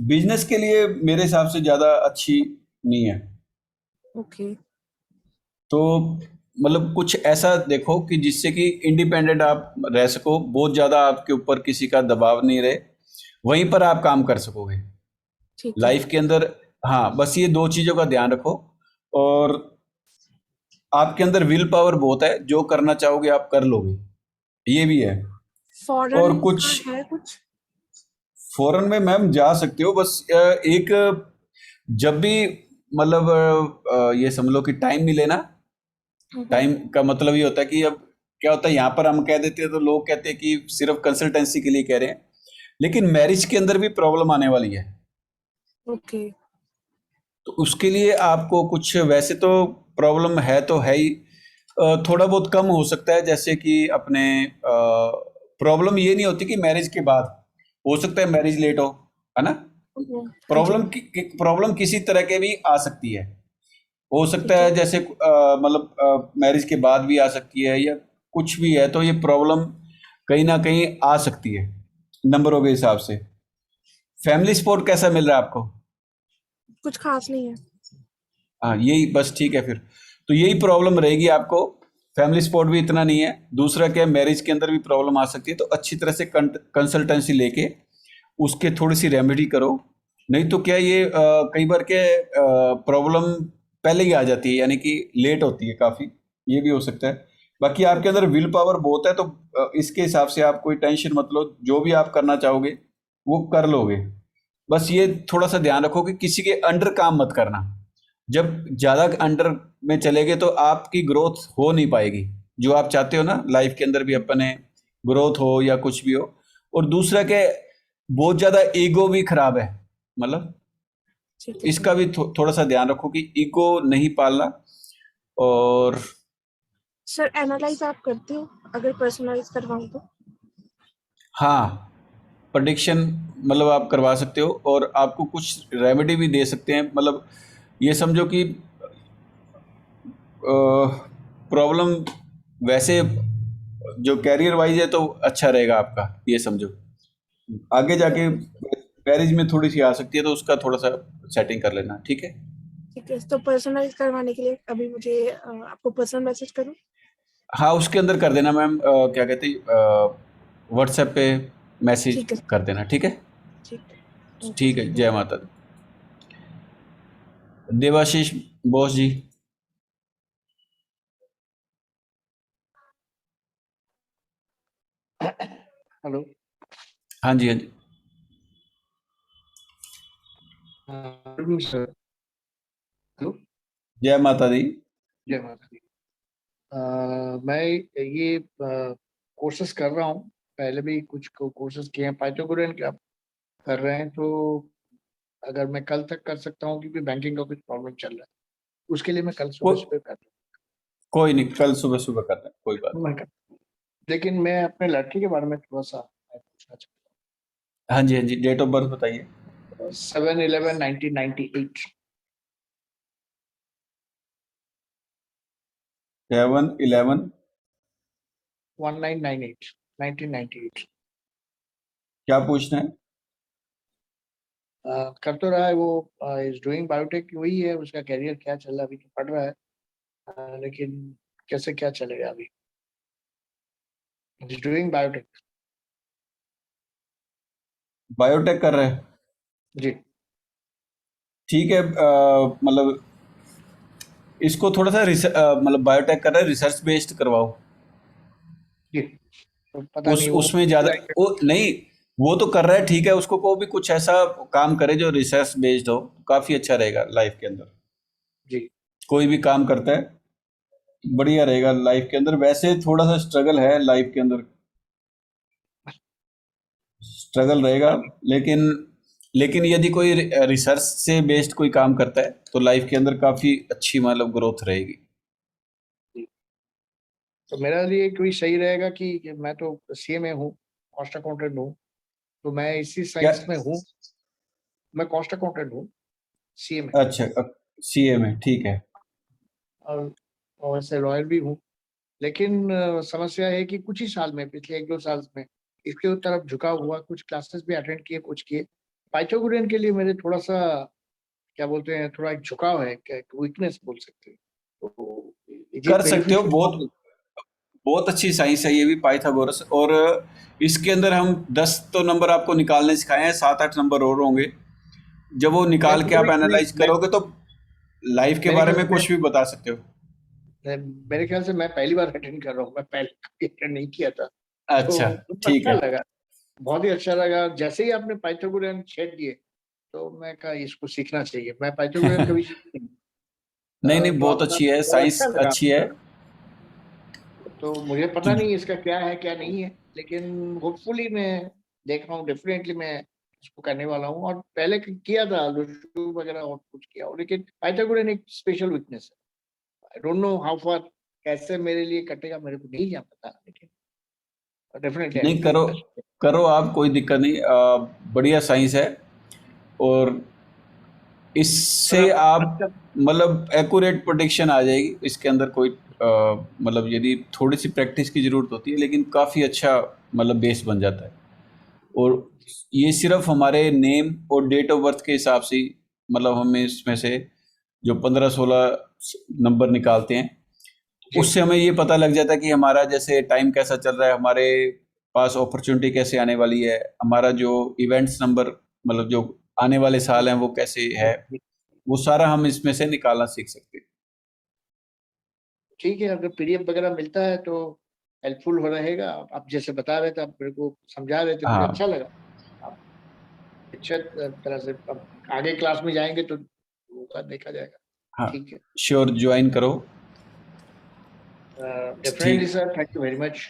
Speaker 1: बिजनेस के लिए मेरे हिसाब से ज्यादा अच्छी नहीं है।
Speaker 11: ओके,
Speaker 1: तो मतलब कुछ ऐसा देखो कि जिससे कि इंडिपेंडेंट आप रह सको, बहुत ज्यादा आपके ऊपर किसी का दबाव नहीं रहे, वहीं पर आप काम कर सकोगे
Speaker 11: ठीक है।
Speaker 1: लाइफ के अंदर। हाँ, बस ये दो चीजों का ध्यान रखो। और आपके अंदर विल पावर बहुत है, जो करना चाहोगे आप कर लोगे, ये भी है।
Speaker 11: फॉरेन
Speaker 1: और कुछ
Speaker 11: का है कुछ?
Speaker 1: फॉरेन में मैम जा सकते हो, बस एक जब भी मतलब ये समझ लो कि टाइम मिले ना, टाइम का मतलब ये होता है कि अब क्या होता है, यहाँ पर हम कह देते हैं तो लोग कहते हैं कि सिर्फ कंसल्टेंसी के लिए कह रहे हैं, लेकिन मैरिज के अंदर भी प्रॉब्लम आने वाली है।
Speaker 11: ओके,
Speaker 1: तो उसके लिए आपको कुछ, वैसे तो प्रॉब्लम है तो है ही, थोड़ा बहुत कम हो सकता है, जैसे कि अपने प्रॉब्लम ये नहीं होती कि मैरिज के बाद, हो सकता है मैरिज लेट हो, है ना।
Speaker 11: हाँ जी,
Speaker 1: प्रॉब्लम किसी तरह के भी आ सकती है, हो सकता
Speaker 11: ठीक
Speaker 1: है
Speaker 11: है।
Speaker 1: जैसे मतलब मैरिज के बाद भी आ सकती है, या कुछ भी है, तो ये प्रॉब्लम कहीं ना कहीं आ सकती है नंबरों के हिसाब से। फैमिली सपोर्ट कैसा मिल रहा है आपको?
Speaker 11: कुछ खास नहीं है।
Speaker 1: हाँ, यही बस, ठीक है फिर। तो यही प्रॉब्लम रहेगी आपको, फैमिली सपोर्ट भी इतना नहीं है। दूसरा क्या है, मैरिज के अंदर भी प्रॉब्लम आ सकती है, तो अच्छी तरह से कंसल्टेंसी लेके उसके थोड़ी सी रेमेडी करो। नहीं तो क्या ये कई बार के प्रॉब्लम पहले ही आ जाती है, यानी कि लेट होती है काफ़ी, ये भी हो सकता है। बाकी आपके अंदर विल पावर बहुत है, तो इसके हिसाब से आप कोई टेंशन मत लो, जो भी आप करना चाहोगे वो कर लोगे। बस ये थोड़ा सा ध्यान रखो कि किसी के अंडर काम मत करना। जब ज़्यादा अंडर में चले गए तो आपकी ग्रोथ हो नहीं पाएगी, जो आप चाहते हो ना लाइफ के अंदर भी अपने ग्रोथ हो या कुछ भी हो। और दूसरा क्या है, बहुत ज़्यादा ईगो भी खराब है, मतलब
Speaker 11: ठीक है
Speaker 1: इसका
Speaker 11: सर।
Speaker 1: भी थोड़ा सा ध्यान रखो कि ईगो नहीं पालना। और
Speaker 11: सर एनालाइज आप करते हो अगर पर्सनलाइज करवाऊँ तो?
Speaker 1: हाँ, प्रेडिक्शन मतलब आप करवा सकते हो, और आपको कुछ रेमेडी भी दे सकते हैं। मतलब ये समझो कि प्रॉब्लम वैसे जो कैरियर वाइज है तो अच्छा रहेगा आपका, ये समझो। आगे जाके मैरिज में थोड़ी सी आ सकती है, तो उसका थोड़ा सा सेटिंग कर लेना, ठीक है।
Speaker 11: ठीक है, तो पर्सनलाइज करवाने के लिए अभी मुझे आपको पर्सनल मैसेज करूँ?
Speaker 1: हाँ, उसके अंदर कर देना मैम, क्या कहते हैं, व्हाट्सएप पे मैसेज
Speaker 11: ठीक है,
Speaker 1: कर देना, ठीक है।
Speaker 11: ठीक है। ओके
Speaker 1: ठीक
Speaker 11: सर,
Speaker 1: है, जय माता दी। देवाशीष बोस जी।
Speaker 8: हेलो।
Speaker 1: हाँ जी, हाँ जी।
Speaker 8: सर। हेलो।
Speaker 1: जय माता दी।
Speaker 8: जय माता दी। मैं ये कोर्सेस कर रहा हूँ, पहले भी कुछ कोर्सेस किए हैं, पाइथागोरन के आप कर रहे हैं, तो अगर मैं कल तक कर सकता हूँ, क्योंकि बैंकिंग का कुछ प्रॉब्लम चल रहा है, उसके लिए मैं कल सुबह
Speaker 1: को,
Speaker 8: सुबह कर
Speaker 1: कोई नहीं, कल सुबह सुबह कर दें, कोई बात
Speaker 8: मैं कर लेकिन मैं अपने लड़के के बारे में थोड़ा सा पूछना चाहता
Speaker 1: नहीं। हाँ जी, हाँ जी, डेट ऑफ बर्थ बताइए।
Speaker 8: हूँ। 7/11/1998।
Speaker 1: 7/11।
Speaker 8: 1998।
Speaker 1: क्या पूछना है?
Speaker 8: कर तो रहा है वो, इज डूइंग बायोटेक, वही है उसका करियर, क्या चल रहा है अभी, तो पढ़ रहा है, लेकिन कैसे क्या चलेगा अभी। Is doing biotech.
Speaker 1: बायोटेक कर रहे हैं?
Speaker 8: जी।
Speaker 1: ठीक है, मतलब इसको थोड़ा सा मतलब बायोटेक कर रहे हैं, रिसर्च बेस्ड करवाओ।
Speaker 8: जी, तो पता नहीं वो
Speaker 1: उसमें ज़्यादा, वो नहीं, वो तो कर रहा है, ठीक है, उसको को भी कुछ ऐसा काम करे जो रिसर्च बेस्ड हो, काफ़ी अच्छा रहेगा लाइफ के अंदर।
Speaker 8: जी।
Speaker 1: कोई भी काम करता है बढ़िया रहेगा लाइफ के अंदर। वैसे थोड़ा सा स्ट्रगल है लाइफ के अंदर, स्ट्रगल रहेगा, लेकिन लेकिन यदि कोई रिसर्च से बेस्ड कोई काम करता है तो लाइफ के अंदर काफ़ी अच्छी मतलब ग्रोथ रहेगी।
Speaker 8: तो मेरे लिए कोई सही रहेगा कि मैं तो सीए में हूँ, कॉस्ट अकाउंटेंट हूँ, तो मैं इसी
Speaker 1: क्या?
Speaker 8: साइंस में हूँ, मैं कॉस्ट अकाउंटेंट हूँ, CA में।
Speaker 1: अच्छा, CA में, ठीक है।
Speaker 8: और वैसे लॉयर भी हूँ, लेकिन समस्या है कि कुछ ही साल में, पिछले 1-2 साल में इसके तरफ झुका हुआ, कुछ क्लासेस भी अटेंड किए, कुछ किए। पाइथागोरियन के लिए मेरे थोड़ा सा, क्या बोलते हैं, थोड़ा एक झुकाव है, वीकनेस बोल सकते हैं। तो
Speaker 1: कर सकते हो, बहुत बहुत अच्छी साइंस है ये भी, पाइथागोरस। और इसके अंदर हम 10 तो नंबर आपको निकालने सिखाए हैं, 7-8 नंबर और होंगे। जब वो निकाल के आप एनालाइज करोगे तो लाइफ के बारे में कुछ भी बता सकते हो।
Speaker 8: मेरे ख्याल से मैं पहली बार अटेंड कर रहा हूँ, मैं पहले अटेंड नहीं किया था।
Speaker 1: अच्छा,
Speaker 8: तो
Speaker 1: ठीक
Speaker 8: अच्छा
Speaker 1: है।
Speaker 8: लगा, बहुत ही अच्छा लगा। जैसे ही आपने पाइथागोरियन छेड़ दिए तो मैं कहा इसको सीखना चाहिए। मैं पाइथागोरियन कभी सीखी नहीं।
Speaker 1: नहीं नहीं,
Speaker 8: तो
Speaker 1: बहुत
Speaker 8: आपका
Speaker 1: अच्छी है
Speaker 8: बहुत
Speaker 1: साइंस,
Speaker 8: अच्छा लगा।
Speaker 1: अच्छी है।
Speaker 8: तो मुझे पता नहीं इसका क्या है क्या नहीं है, लेकिन होपफुली मैं देख रहा हूँ, डेफिनेटली मैं इसको करने वाला हूँ। और पहले किया था लुशु वगैरह और कुछ किया, लेकिन पाइथागोरियन एक स्पेशल वीकनेस है। I don't know how far, कैसे मेरे लिए कटेगा मेरे को नहीं पता, लेकिन डेफिनेटली आई
Speaker 1: नहीं,
Speaker 8: विल डू
Speaker 1: करो
Speaker 8: बेस्ट।
Speaker 1: करो आप, कोई दिक्कत नहीं। बढ़िया साइंस है। और इससे आप
Speaker 8: अच्छा,
Speaker 1: मतलब एक्यूरेट प्रेडिक्शन आ जाएगी इसके अंदर। कोई मतलब यदि थोड़ी सी प्रैक्टिस की ज़रूरत होती है, लेकिन काफ़ी अच्छा मतलब बेस बन जाता है। और ये सिर्फ हमारे नेम और डेट ऑफ बर्थ के हिसाब से ही, मतलब हमें इसमें से जो 15-16 नंबर निकालते हैं, उससे हमें ये पता लग जाता है कि हमारा जैसे टाइम कैसा चल रहा है, हमारे पास अपॉर्चुनिटी कैसे आने वाली है, हमारा जो इवेंट्स नंबर मतलब जो आने वाले साल हैं वो कैसे है, वो सारा हम इसमें से निकालना सीख सकते हैं।
Speaker 8: ठीक है, अगर PDF वगैरह मिलता है तो हेल्पफुल हो रहेगा। आप जैसे बता रहे थे, आप मेरे को समझा रहे थे, मुझे
Speaker 1: हाँ,
Speaker 8: अच्छा लगा। आप अच्छे तरह से अब आगे क्लास में जाएंगे तो होगा, देखा जाएगा।
Speaker 1: हाँ,
Speaker 8: ठीक है,
Speaker 1: श्योर, ज्वाइन करो।
Speaker 8: डेफिनेटली
Speaker 1: ठीक।
Speaker 8: Sir, thank you very much.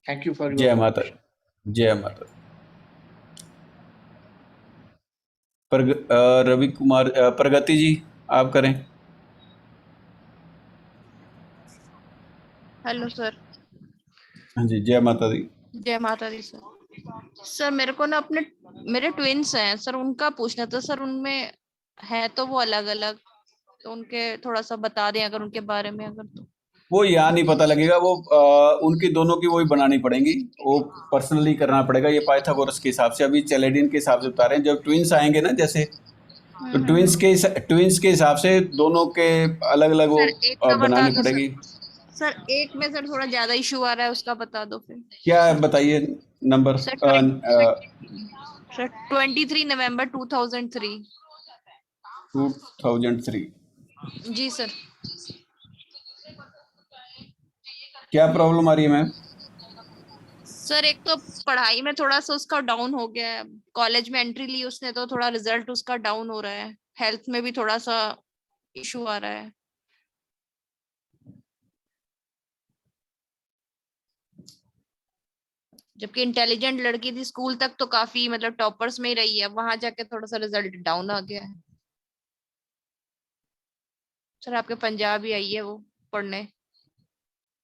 Speaker 8: Thank you for your
Speaker 1: जय माता,
Speaker 8: कोऑपरेशन।
Speaker 1: जय माता। रवि कुमार, प्रगति जी, आप करें।
Speaker 9: Hello sir.
Speaker 1: हाँ जी, जय माता दी।
Speaker 9: जय माता दी सर। सर मेरे को ना अपने, मेरे ट्विंस हैं सर, उनका पूछना था सर। उनमें है तो वो अलग अलग, तो उनके थोड़ा सा बता दें अगर उनके बारे में, अगर तो।
Speaker 1: वो यहाँ नहीं पता लगेगा, वो उनकी दोनों की वही बनानी पड़ेंगी, वो पर्सनली करना पड़ेगा। ये पाइथागोरस के हिसाब से, अभी चैलेडिन के हिसाब से बता रहे हैं। जब ट्विंस आएंगे ना जैसे, तो ट्विंस के हिसाब से दोनों के अलग अलग वो
Speaker 9: सर एक का बता
Speaker 1: बनानी
Speaker 9: दो सर।
Speaker 1: पड़ेगी।
Speaker 9: सर एक में सर थोड़ा ज्यादा इशू आ रहा है, उसका बता दो फिर।
Speaker 1: क्या है बताइए नंबर।
Speaker 9: सर 23 नवंबर 2003।
Speaker 1: 2003।
Speaker 9: जी सर।
Speaker 1: क्या प्रॉब्लम आ रही है मैम?
Speaker 9: सर एक तो पढ़ाई में थोड़ा सा उसका डाउन हो गया है, कॉलेज में एंट्री ली उसने तो थोड़ा रिजल्ट उसका डाउन हो रहा है, हेल्थ में भी थोड़ा सा इशू आ रहा है। जबकि इंटेलिजेंट लड़की थी, स्कूल तक तो काफी मतलब टॉपर्स में ही रही है, वहां जाके थोड़ा सा रिजल्ट डाउन आ गया है। सर आपके पंजाब ही आई है वो पढ़ने।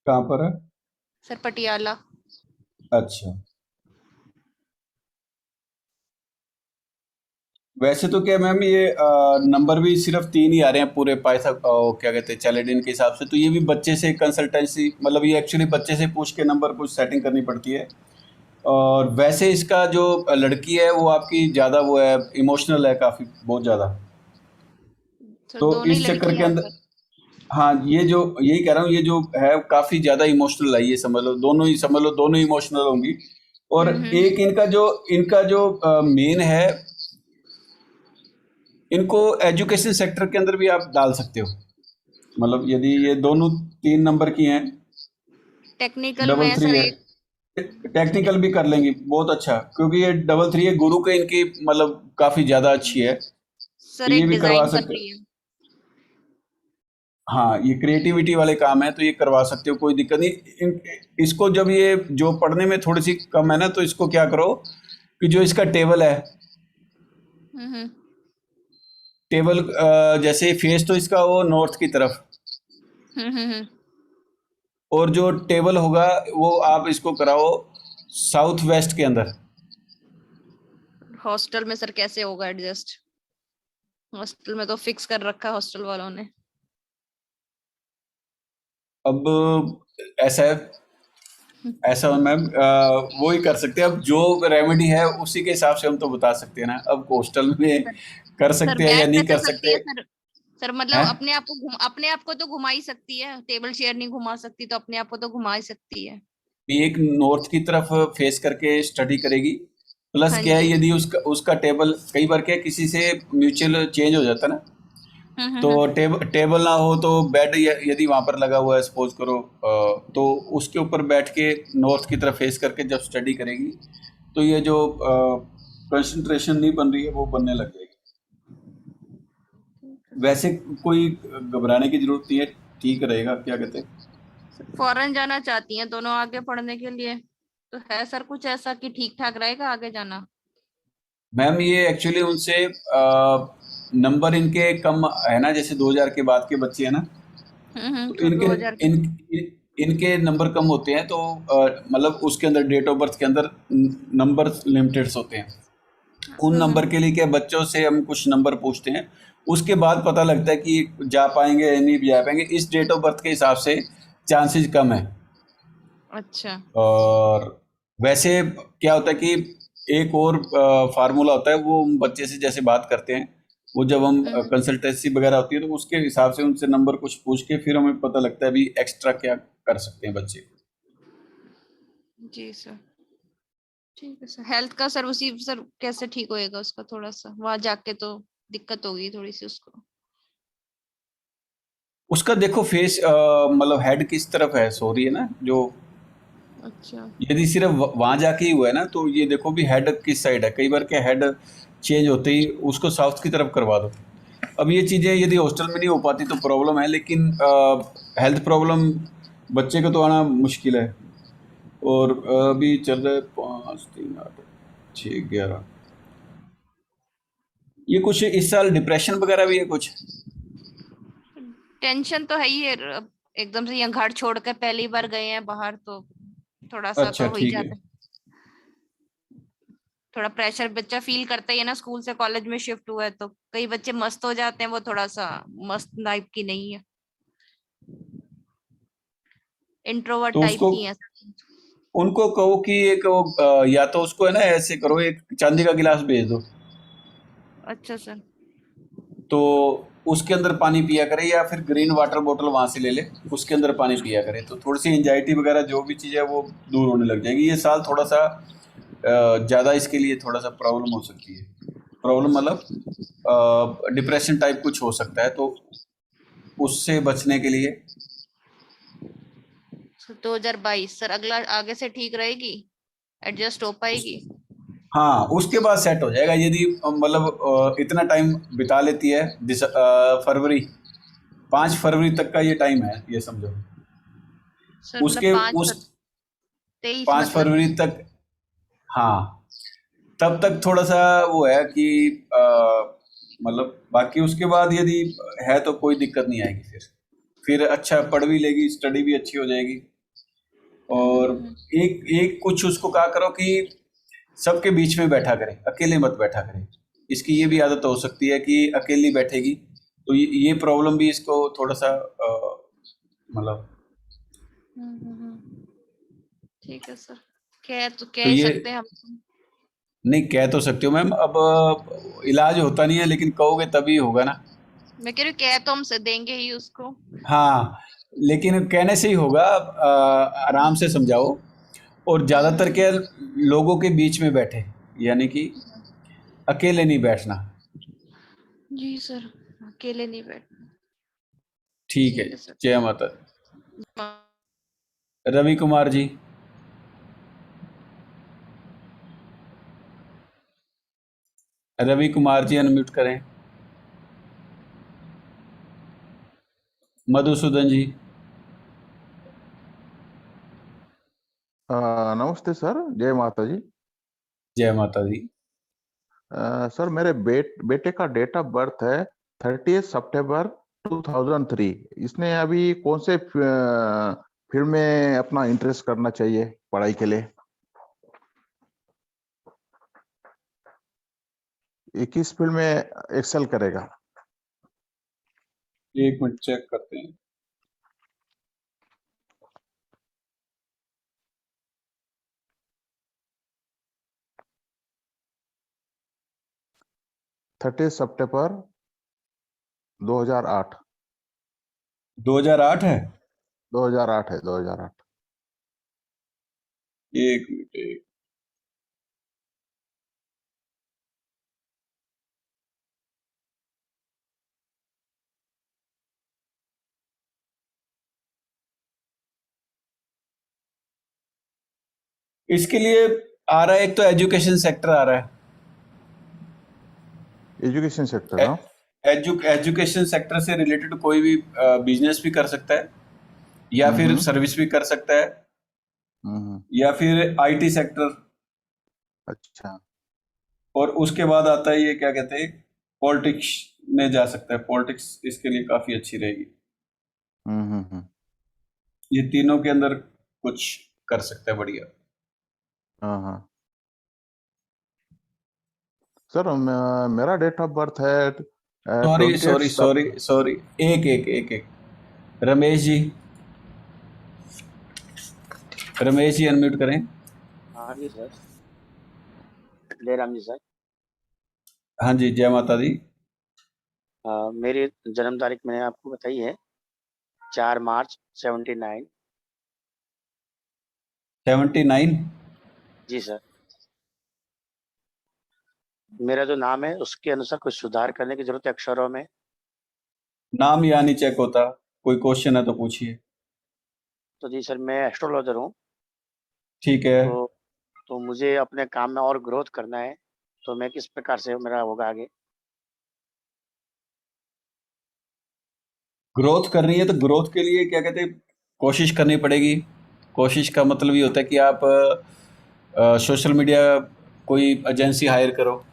Speaker 1: कहाँ पर है?
Speaker 9: सर पटियाला।
Speaker 1: अच्छा, वैसे तो क्या मैम, ये नंबर भी सिर्फ 3 ही आ रहे हैं पूरे क्या कहते हैं, चैलेडिन के हिसाब से। तो ये भी बच्चे से कंसल्टेंसी, मतलब ये एक्चुअली बच्चे से पूछ के नंबर कुछ सेटिंग करनी पड़ती है। और वैसे इसका जो लड़की है वो आपकी ज़्यादा वो है, इमोशनल है काफ़ी, बहुत ज़्यादा।
Speaker 9: सर
Speaker 1: तो
Speaker 9: दोनों ही
Speaker 1: इस चक्कर के
Speaker 9: लड़कियां हैं
Speaker 1: अंदर,
Speaker 9: पर।
Speaker 1: हाँ, ये जो यही कह रहा हूँ, ये जो है काफ़ी ज़्यादा इमोशनल है, ये समझ लो, दोनों ही समझ लो, दोनों इमोशनल होंगी। और एक इनका जो मेन है, इनको एजुकेशन सेक्टर के अंदर भी आप डाल सकते हो। मतलब यदि ये दोनों 3 नंबर की हैं,
Speaker 9: टेक्निकल में
Speaker 1: डबल
Speaker 9: है
Speaker 1: 3
Speaker 9: सर
Speaker 1: है,
Speaker 9: एक।
Speaker 1: टेक्निकल भी कर लेंगी, बहुत अच्छा। क्योंकि ये डबल 3 है, गुरु के इनकी मतलब काफ़ी ज़्यादा अच्छी है, तो
Speaker 9: सर
Speaker 1: ये
Speaker 9: एक
Speaker 1: भी करवा
Speaker 9: डिजाइन कर
Speaker 1: सकते।
Speaker 9: रही है।
Speaker 1: हाँ, ये क्रिएटिविटी वाले काम है, तो ये करवा सकते हो, कोई दिक्कत नहीं। इसको जब ये जो पढ़ने में थोड़ी सी कम है ना, तो इसको क्या करो कि जो इसका टेबल है,
Speaker 9: हम्म।
Speaker 1: टेबल जैसे फेस तो इसका वो नॉर्थ की तरफ,
Speaker 9: हम्म।
Speaker 1: और जो टेबल होगा वो आप इसको कराओ साउथ वेस्ट के अंदर।
Speaker 9: हॉस्टल में सर कैसे होगा एडजस्ट? हॉस्टल में तो फिक्स कर रखा है हॉस्टल वालों ने।
Speaker 1: अब ऐसा है मैम, वो ही कर सकते हैं। अब जो रेमेडी है उसी के हिसाब से हम तो बता सकते हैं ना। अब हॉस्टल में कर
Speaker 9: सर
Speaker 1: सकते हैं या
Speaker 9: बैठ
Speaker 1: नहीं
Speaker 9: कैसे
Speaker 1: कर
Speaker 9: सकती है
Speaker 1: सकते
Speaker 9: सर? सर मतलब
Speaker 1: हैं।
Speaker 9: अपने आप को तो घुमा ही सकती है, टेबल चेयर नहीं घुमा सकती तो अपने आप को तो घुमा ही सकती है।
Speaker 1: एक नॉर्थ की तरफ फेस करके स्टडी करेगी, प्लस
Speaker 9: हाँ
Speaker 1: क्या है
Speaker 9: जी।
Speaker 1: यदि उसका टेबल कई बार क्या है, किसी से म्यूचुअल चेंज हो जाता है ना, तो टेबल ना हो तो बेड यदि वहां पर लगा हुआ है सपोज करो, तो उसके ऊपर बैठ के नॉर्थ की तरफ फेस करके जब स्टडी करेगी तो ये जो कंसंट्रेशन नहीं बन रही है वो बनने लग जाएगी। वैसे कोई घबराने की जरूरत नहीं है, ठीक रहेगा। क्या कहते हैं,
Speaker 9: फॉरेन जाना चाहती हैं दोनों आगे पढ़ने के लिए, तो है सर कुछ ऐसा कि ठीक ठाक रहेगा आगे जाना?
Speaker 1: मैम ये एक्चुअली उनसे नंबर इनके कम है ना, जैसे 2000 के बाद के बच्चे हैं ना, तो
Speaker 9: तो
Speaker 1: इनके
Speaker 9: 2000 के
Speaker 1: इनके नंबर कम होते हैं, तो मतलब उसके अंदर डेट ऑफ बर्थ के अंदर नंबर लिमिटेड होते हैं। उन नंबर के लिए क्या बच्चों से हम कुछ नंबर पूछते हैं, उसके बाद पता लगता है कि जा पाएंगे या नहीं जा पाएंगे। इस डेट ऑफ बर्थ के हिसाब से चांसेस कम है।
Speaker 9: अच्छा।
Speaker 1: और वैसे क्या होता है कि एक और फार्मूला होता है, वो हम बच्चे से जैसे बात करते हैं, वो जब हम कंसल्टेंसी वगैरह होती है तो उसके हिसाब से उनसे नंबर कुछ पूछ के फिर हमें पता लगता है अभी एक्स्ट्रा क्या कर सकते हैं बच्चे।
Speaker 9: जी सर ठीक है सर। हेल्थ का सर उसी सर कैसे ठीक होएगा उसका? थोड़ा सा वहां जाके तो दिक्कत होगी थोड़ी सी उसको।
Speaker 1: उसका देखो फेस मतलब हेड किस तरफ है, सॉरी है ना जो,
Speaker 9: अच्छा।
Speaker 1: यदि सिर्फ वहां जाके ही हुआ है ना, तो ये देखो भी हेड किस साइड है। कई बार क्या हेड चेंज होते ही उसको साउथ की तरफ करवा दो। अब ये चीज़ें यदि हॉस्टल में नहीं हो पाती तो प्रॉब्लम है, लेकिन हेल्थ प्रॉब्लम बच्चे को तो आना मुश्किल है। और अभी चल रहा है 5 3 8 6 11। ये कुछ इस साल डिप्रेशन वगैरह भी है कुछ।
Speaker 9: टेंशन तो है ही है, अब एकदम से यहाँ घर छोड़ कर पहली बार गए हैं बाहर, तो थोड़ा सा
Speaker 1: अच्छा
Speaker 9: तो हो ही
Speaker 1: ठीक है।
Speaker 9: जाता है। थोड़ा प्रेशर बच्चा फील करता ही है ना, स्कूल से कॉलेज में शिफ्ट हुआ है तो कई बच्चे मस्त हो जाते हैं, वो थोड़ा सा मस्त टाइप की नहीं है, इंट्रोवर्ट
Speaker 1: तो
Speaker 9: टाइप
Speaker 1: उसको
Speaker 9: की है।
Speaker 1: उनको कहो कि एक या तो उसको है ना ऐसे करो, एक चांदी का गिलास भेज दो,
Speaker 9: अच्छा सर।
Speaker 1: तो उसके अंदर पानी पिया करे, या फिर ग्रीन वाटर बोतल वहां से ले ले, उसके अंदर पानी पिया करे, तो थोड़ी सी एंजाइटी वगैरह जो भी चीज़ है वो दूर होने लग जाएगी। ये साल थोड़ा सा ज़्यादा इसके लिए थोड़ा सा प्रॉब्लम हो सकती है। प्रॉब्लम मतलब डिप्रेशन टाइप कुछ हो सकता है, तो उससे बचने के लिए
Speaker 9: 2022 सर अगला आगे से ठीक रहेगी, एडजस्ट हो पाएगी?
Speaker 1: हाँ उसके बाद सेट हो जाएगा। यदि मतलब इतना टाइम बिता लेती है, फरवरी 5 फरवरी तक का ये टाइम है, ये समझो।
Speaker 9: सर मतलब
Speaker 1: उसके
Speaker 9: 5
Speaker 1: उस
Speaker 9: 23
Speaker 1: 5
Speaker 9: मतलब।
Speaker 1: फरवरी तक, हाँ तब तक थोड़ा सा वो है कि मतलब बाकी उसके बाद यदि है तो कोई दिक्कत नहीं आएगी। फिर अच्छा पढ़ भी लेगी, स्टडी भी अच्छी हो जाएगी। और एक एक कुछ उसको कहा करो कि सबके बीच में बैठा करे, अकेले मत बैठा करे। इसकी ये भी आदत हो सकती है कि अकेली बैठेगी, तो ये प्रॉब्लम भी इसको थोड़ा सा मतलब।
Speaker 9: ठीक है सर, कह
Speaker 1: तो
Speaker 9: ही
Speaker 1: ये
Speaker 9: सकते हैं हम।
Speaker 1: नहीं कह तो सकते हो मैम, अब इलाज होता नहीं है, लेकिन कहोगे तभी होगा ना।
Speaker 9: मैं कह रही हूँ कह तो हम से देंगे ही उसको।
Speaker 1: हाँ लेकिन कहने से ही होगा। आराम से समझाओ, और ज़्यादातर क्या लोगों के बीच में बैठे, यानी कि अकेले नहीं बैठना।
Speaker 9: जी सर, अकेले नहीं बैठना।
Speaker 1: ठीक है,
Speaker 9: ठीक है सर।
Speaker 1: जय माता दी। रवि कुमार जी। रवि कुमार जी अनम्यूट करें। मधुसूदन जी।
Speaker 12: नमस्ते सर, जय माता जी।
Speaker 1: जय माता दी।
Speaker 12: सर मेरे बेटे का डेट ऑफ बर्थ है 30 सितंबर 2003। इसने अभी कौन से फील्ड में अपना इंटरेस्ट करना चाहिए पढ़ाई के लिए? ये किस फील्ड में एक्सेल करेगा?
Speaker 1: एक मिनट चेक करते हैं।
Speaker 12: थर्टी सितंबर 2008।
Speaker 1: 2008 है।
Speaker 12: 2008 है, 2008।
Speaker 1: एक मिनट इसके लिए आ रहा है, एक तो एजुकेशन सेक्टर आ रहा है।
Speaker 12: एजुकेशन सेक्टर ना?
Speaker 1: एजुकेशन सेक्टर से रिलेटेड कोई भी बिजनेस भी कर सकता है, या फिर सर्विस भी कर सकता है, या फिर आईटी सेक्टर।
Speaker 12: अच्छा।
Speaker 1: और उसके बाद आता है ये क्या कहते हैं, पॉलिटिक्स में जा सकता है। पॉलिटिक्स इसके लिए काफी अच्छी रहेगी। ये तीनों के अंदर कुछ कर सकता है बढ़िया।
Speaker 12: हाँ हाँ सर, मेरा डेट ऑफ बर्थ है
Speaker 1: सॉरी सॉरी
Speaker 12: 28
Speaker 1: सॉरी सॉरी, एक एक एक एक रमेश जी, रमेश जी अनम्यूट करें।
Speaker 13: हाँ जी सर, जयराम जी सर।
Speaker 1: हाँ जी, जय माता दी।
Speaker 13: मेरी जन्म तारीख मैंने आपको बताई है, 4 मार्च 79।
Speaker 1: 79।
Speaker 13: जी सर। मेरा जो नाम है उसके अनुसार कुछ सुधार करने की जरूरत है अक्षरों में।
Speaker 1: नाम यहाँ नहीं चेक होता, कोई क्वेश्चन है तो पूछिए।
Speaker 13: तो जी सर, मैं एस्ट्रोलॉजर हूँ।
Speaker 1: ठीक है।
Speaker 13: तो मुझे अपने काम में और ग्रोथ करना है, तो मैं किस प्रकार से मेरा होगा आगे?
Speaker 1: ग्रोथ करनी है तो ग्रोथ के लिए क्या कहते हैं, कोशिश करनी पड़ेगी। कोशिश का मतलब ये होता है कि आप सोशल मीडिया कोई एजेंसी हायर करो।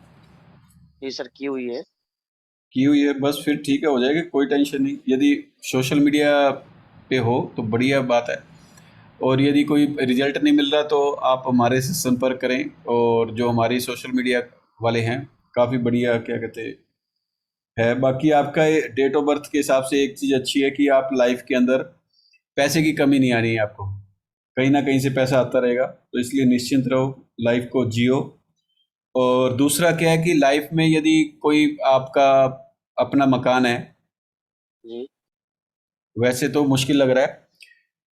Speaker 13: जी सर, की हुई है।
Speaker 1: की हुई है, बस फिर ठीक है, हो जाएगा, कोई टेंशन नहीं। यदि सोशल मीडिया पे हो तो बढ़िया बात है, और यदि कोई रिजल्ट नहीं मिल रहा तो आप हमारे से संपर्क करें। और जो हमारी सोशल मीडिया वाले हैं, काफ़ी बढ़िया क्या कहते है। बाकी आपका डेट ऑफ बर्थ के हिसाब से एक चीज़ अच्छी है कि आप लाइफ के अंदर पैसे की कमी नहीं आनी है आपको, कहीं ना कहीं से पैसा आता रहेगा, तो इसलिए निश्चिंत रहो, लाइफ को जियो। और दूसरा क्या है कि लाइफ में यदि कोई आपका अपना मकान है,
Speaker 13: जी।
Speaker 1: वैसे तो मुश्किल लग रहा है,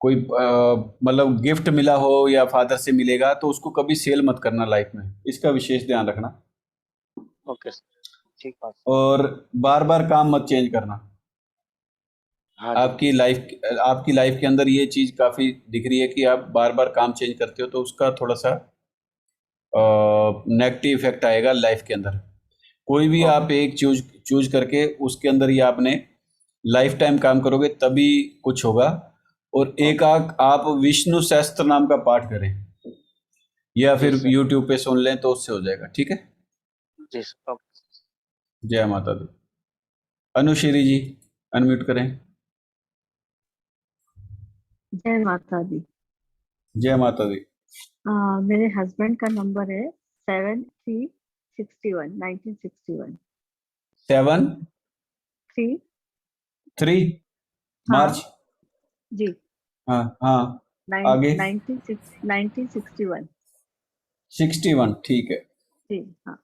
Speaker 1: कोई मतलब गिफ्ट मिला हो या फादर से मिलेगा, तो उसको कभी सेल मत करना लाइफ में, इसका विशेष ध्यान रखना।
Speaker 13: ओके सर, ठीक बात।
Speaker 1: और बार बार काम मत चेंज करना।
Speaker 13: हाँ जी।
Speaker 1: आपकी लाइफ के अंदर ये चीज़ काफ़ी दिख रही है कि आप बार बार काम चेंज करते हो, तो उसका थोड़ा सा नेगेटिव इफेक्ट आएगा लाइफ के अंदर। कोई भी आप एक चूज करके उसके अंदर ही आपने लाइफ टाइम काम करोगे तभी कुछ होगा। और एक आप विष्णु सहस्त्र नाम का पाठ करें, या फिर यूट्यूब पे सुन लें तो उससे हो जाएगा। ठीक है
Speaker 13: जी सर।
Speaker 1: जय माता दी। अनुश्री जी अनम्यूट करें।
Speaker 14: जय माता दी।
Speaker 1: जय माता दी।
Speaker 14: मेरे हस्बैंड का नंबर है 7361 1961।
Speaker 1: 7-3 मार्च।
Speaker 14: जी।
Speaker 1: हाँ हाँ, आगे
Speaker 14: 1961।
Speaker 1: 61, ठीक है।
Speaker 14: जी हाँ,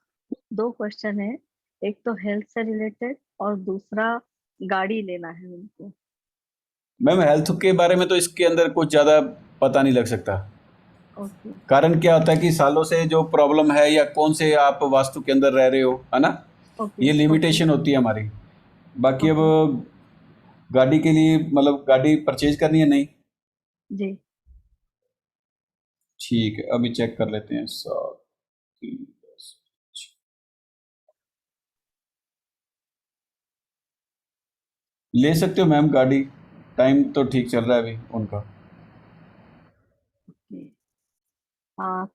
Speaker 14: 2 क्वेश्चन है, एक तो हेल्थ से रिलेटेड और दूसरा गाड़ी लेना है उनको।
Speaker 1: मैम हेल्थ के बारे में तो इसके अंदर कुछ ज़्यादा पता नहीं लग सकता।
Speaker 14: ओके।
Speaker 1: कारण क्या होता है कि सालों से जो प्रॉब्लम है, या कौन से आप वास्तु के अंदर रह रहे हो, है ना, ये लिमिटेशन होती है हमारी। बाकी अब गाड़ी के लिए मतलब गाड़ी परचेज करनी है नहीं?
Speaker 14: जी।
Speaker 1: ठीक है, अभी चेक कर लेते हैं। 7 3 10। ले सकते हो मैम गाड़ी, टाइम तो ठीक चल रहा है अभी उनका।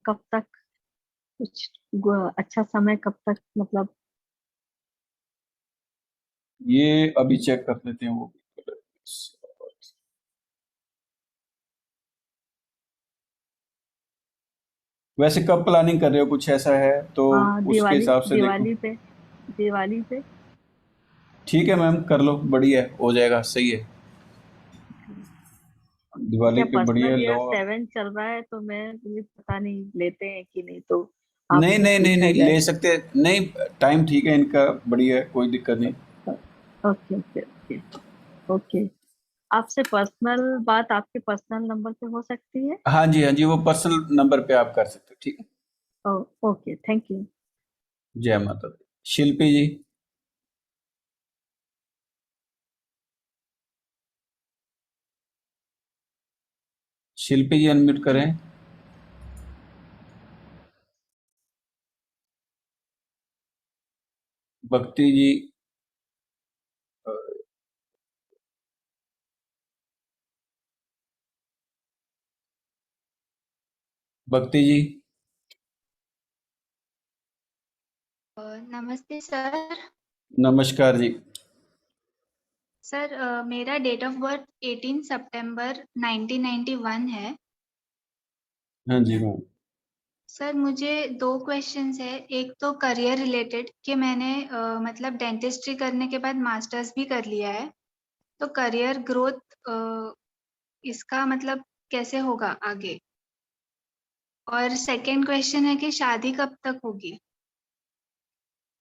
Speaker 14: कब तक कुछ अच्छा समय कब तक, मतलब?
Speaker 1: ये अभी चेक कर लेते हैं वो। वैसे कब प्लानिंग कर रहे हो, कुछ ऐसा है तो उसके हिसाब से देखो।
Speaker 14: दिवाली पे।
Speaker 1: ठीक है मैम, कर लो, बढ़िया है, हो जाएगा, सही है। दिवाली
Speaker 14: क्या
Speaker 1: पे बढ़िया
Speaker 14: पर्सनल ईयर
Speaker 1: लो।
Speaker 14: 7 चल रहा है, तो मैं मुझे पता नहीं लेते हैं कि नहीं, तो
Speaker 1: नहीं
Speaker 14: आपसे
Speaker 1: नहीं नहीं
Speaker 14: पूछा
Speaker 1: नहीं,
Speaker 14: जाए।
Speaker 1: ले सकते हैं। नहीं, टाइम ठीक है इनका, बढ़िया है, कोई दिक्कत नहीं।
Speaker 14: Okay okay okay okay. आपसे पर्सनल बात आपके पर्सनल नंबर पे हो सकती है?
Speaker 1: हाँ जी, हाँ जी, वो पर्सनल नंबर पे आप कर सकते हो, ठीक है।
Speaker 14: Okay, thank you.
Speaker 1: जय माता दी। शिल्पी जी। शिल्पी जी अनम्यूट करें। भक्ति जी। भक्ति जी।
Speaker 15: नमस्ते सर।
Speaker 1: नमस्कार जी।
Speaker 15: सर मेरा डेट ऑफ बर्थ 18 सितंबर 1991 है।
Speaker 1: हाँ जी मैम।
Speaker 15: सर मुझे 2 क्वेश्चंस है। एक तो करियर रिलेटेड कि मैंने मतलब डेंटिस्ट्री करने के बाद मास्टर्स भी कर लिया है, तो करियर ग्रोथ इसका मतलब कैसे होगा आगे। और सेकंड क्वेश्चन है कि शादी कब तक होगी।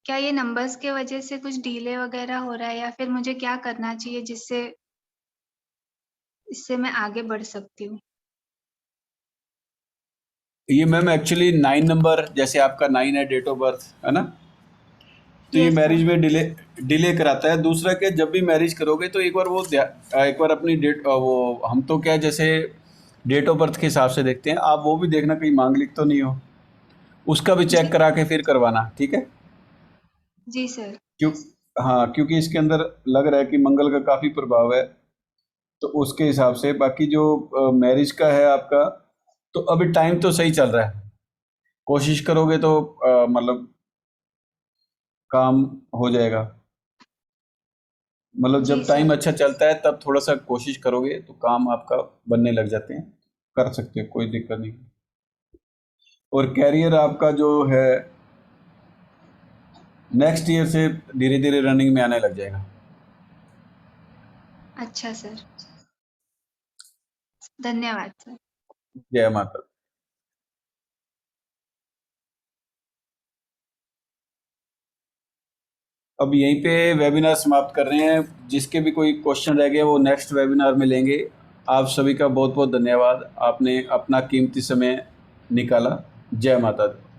Speaker 15: क्या ये नंबर्स के वजह से कुछ डिले वगैरह हो रहा है, या फिर मुझे क्या करना चाहिए जिससे इससे मैं आगे बढ़ सकती हूँ।
Speaker 1: ये मैम एक्चुअली 9 नंबर, जैसे आपका 9 है डेट ऑफ बर्थ, है ना, तो ये
Speaker 15: Yes,
Speaker 1: मैरिज
Speaker 15: sir.
Speaker 1: में डिले कराता है। दूसरा कि जब भी मैरिज करोगे तो एक बार वो एक बार अपनी डेट, वो हम तो क्या जैसे डेट ऑफ बर्थ के हिसाब से देखते हैं, आप वो भी देखना कहीं मांगलिक तो नहीं हो, उसका भी चेक करा के फिर करवाना, ठीक है।
Speaker 15: जी सर।
Speaker 1: क्यों, हाँ, क्योंकि इसके अंदर लग रहा है कि मंगल का काफ़ी प्रभाव है, तो उसके हिसाब से। बाकी जो मैरिज का है आपका, तो अभी टाइम तो सही चल रहा है, कोशिश करोगे तो मतलब काम हो जाएगा। मतलब
Speaker 15: जी
Speaker 1: जब टाइम
Speaker 15: सर।
Speaker 1: अच्छा चलता है तब थोड़ा सा कोशिश करोगे तो काम आपका बनने लग जाते हैं, कर सकते हो, कोई दिक्कत नहीं। और कैरियर आपका जो है नेक्स्ट ईयर से धीरे धीरे रनिंग में आने लग जाएगा।
Speaker 15: अच्छा सर, धन्यवाद सर।
Speaker 1: जय माता दी। अब यहीं पे वेबिनार समाप्त कर रहे हैं। जिसके भी कोई क्वेश्चन रह गए वो नेक्स्ट वेबिनार में लेंगे। आप सभी का बहुत बहुत धन्यवाद, आपने अपना कीमती समय निकाला। जय माता दी।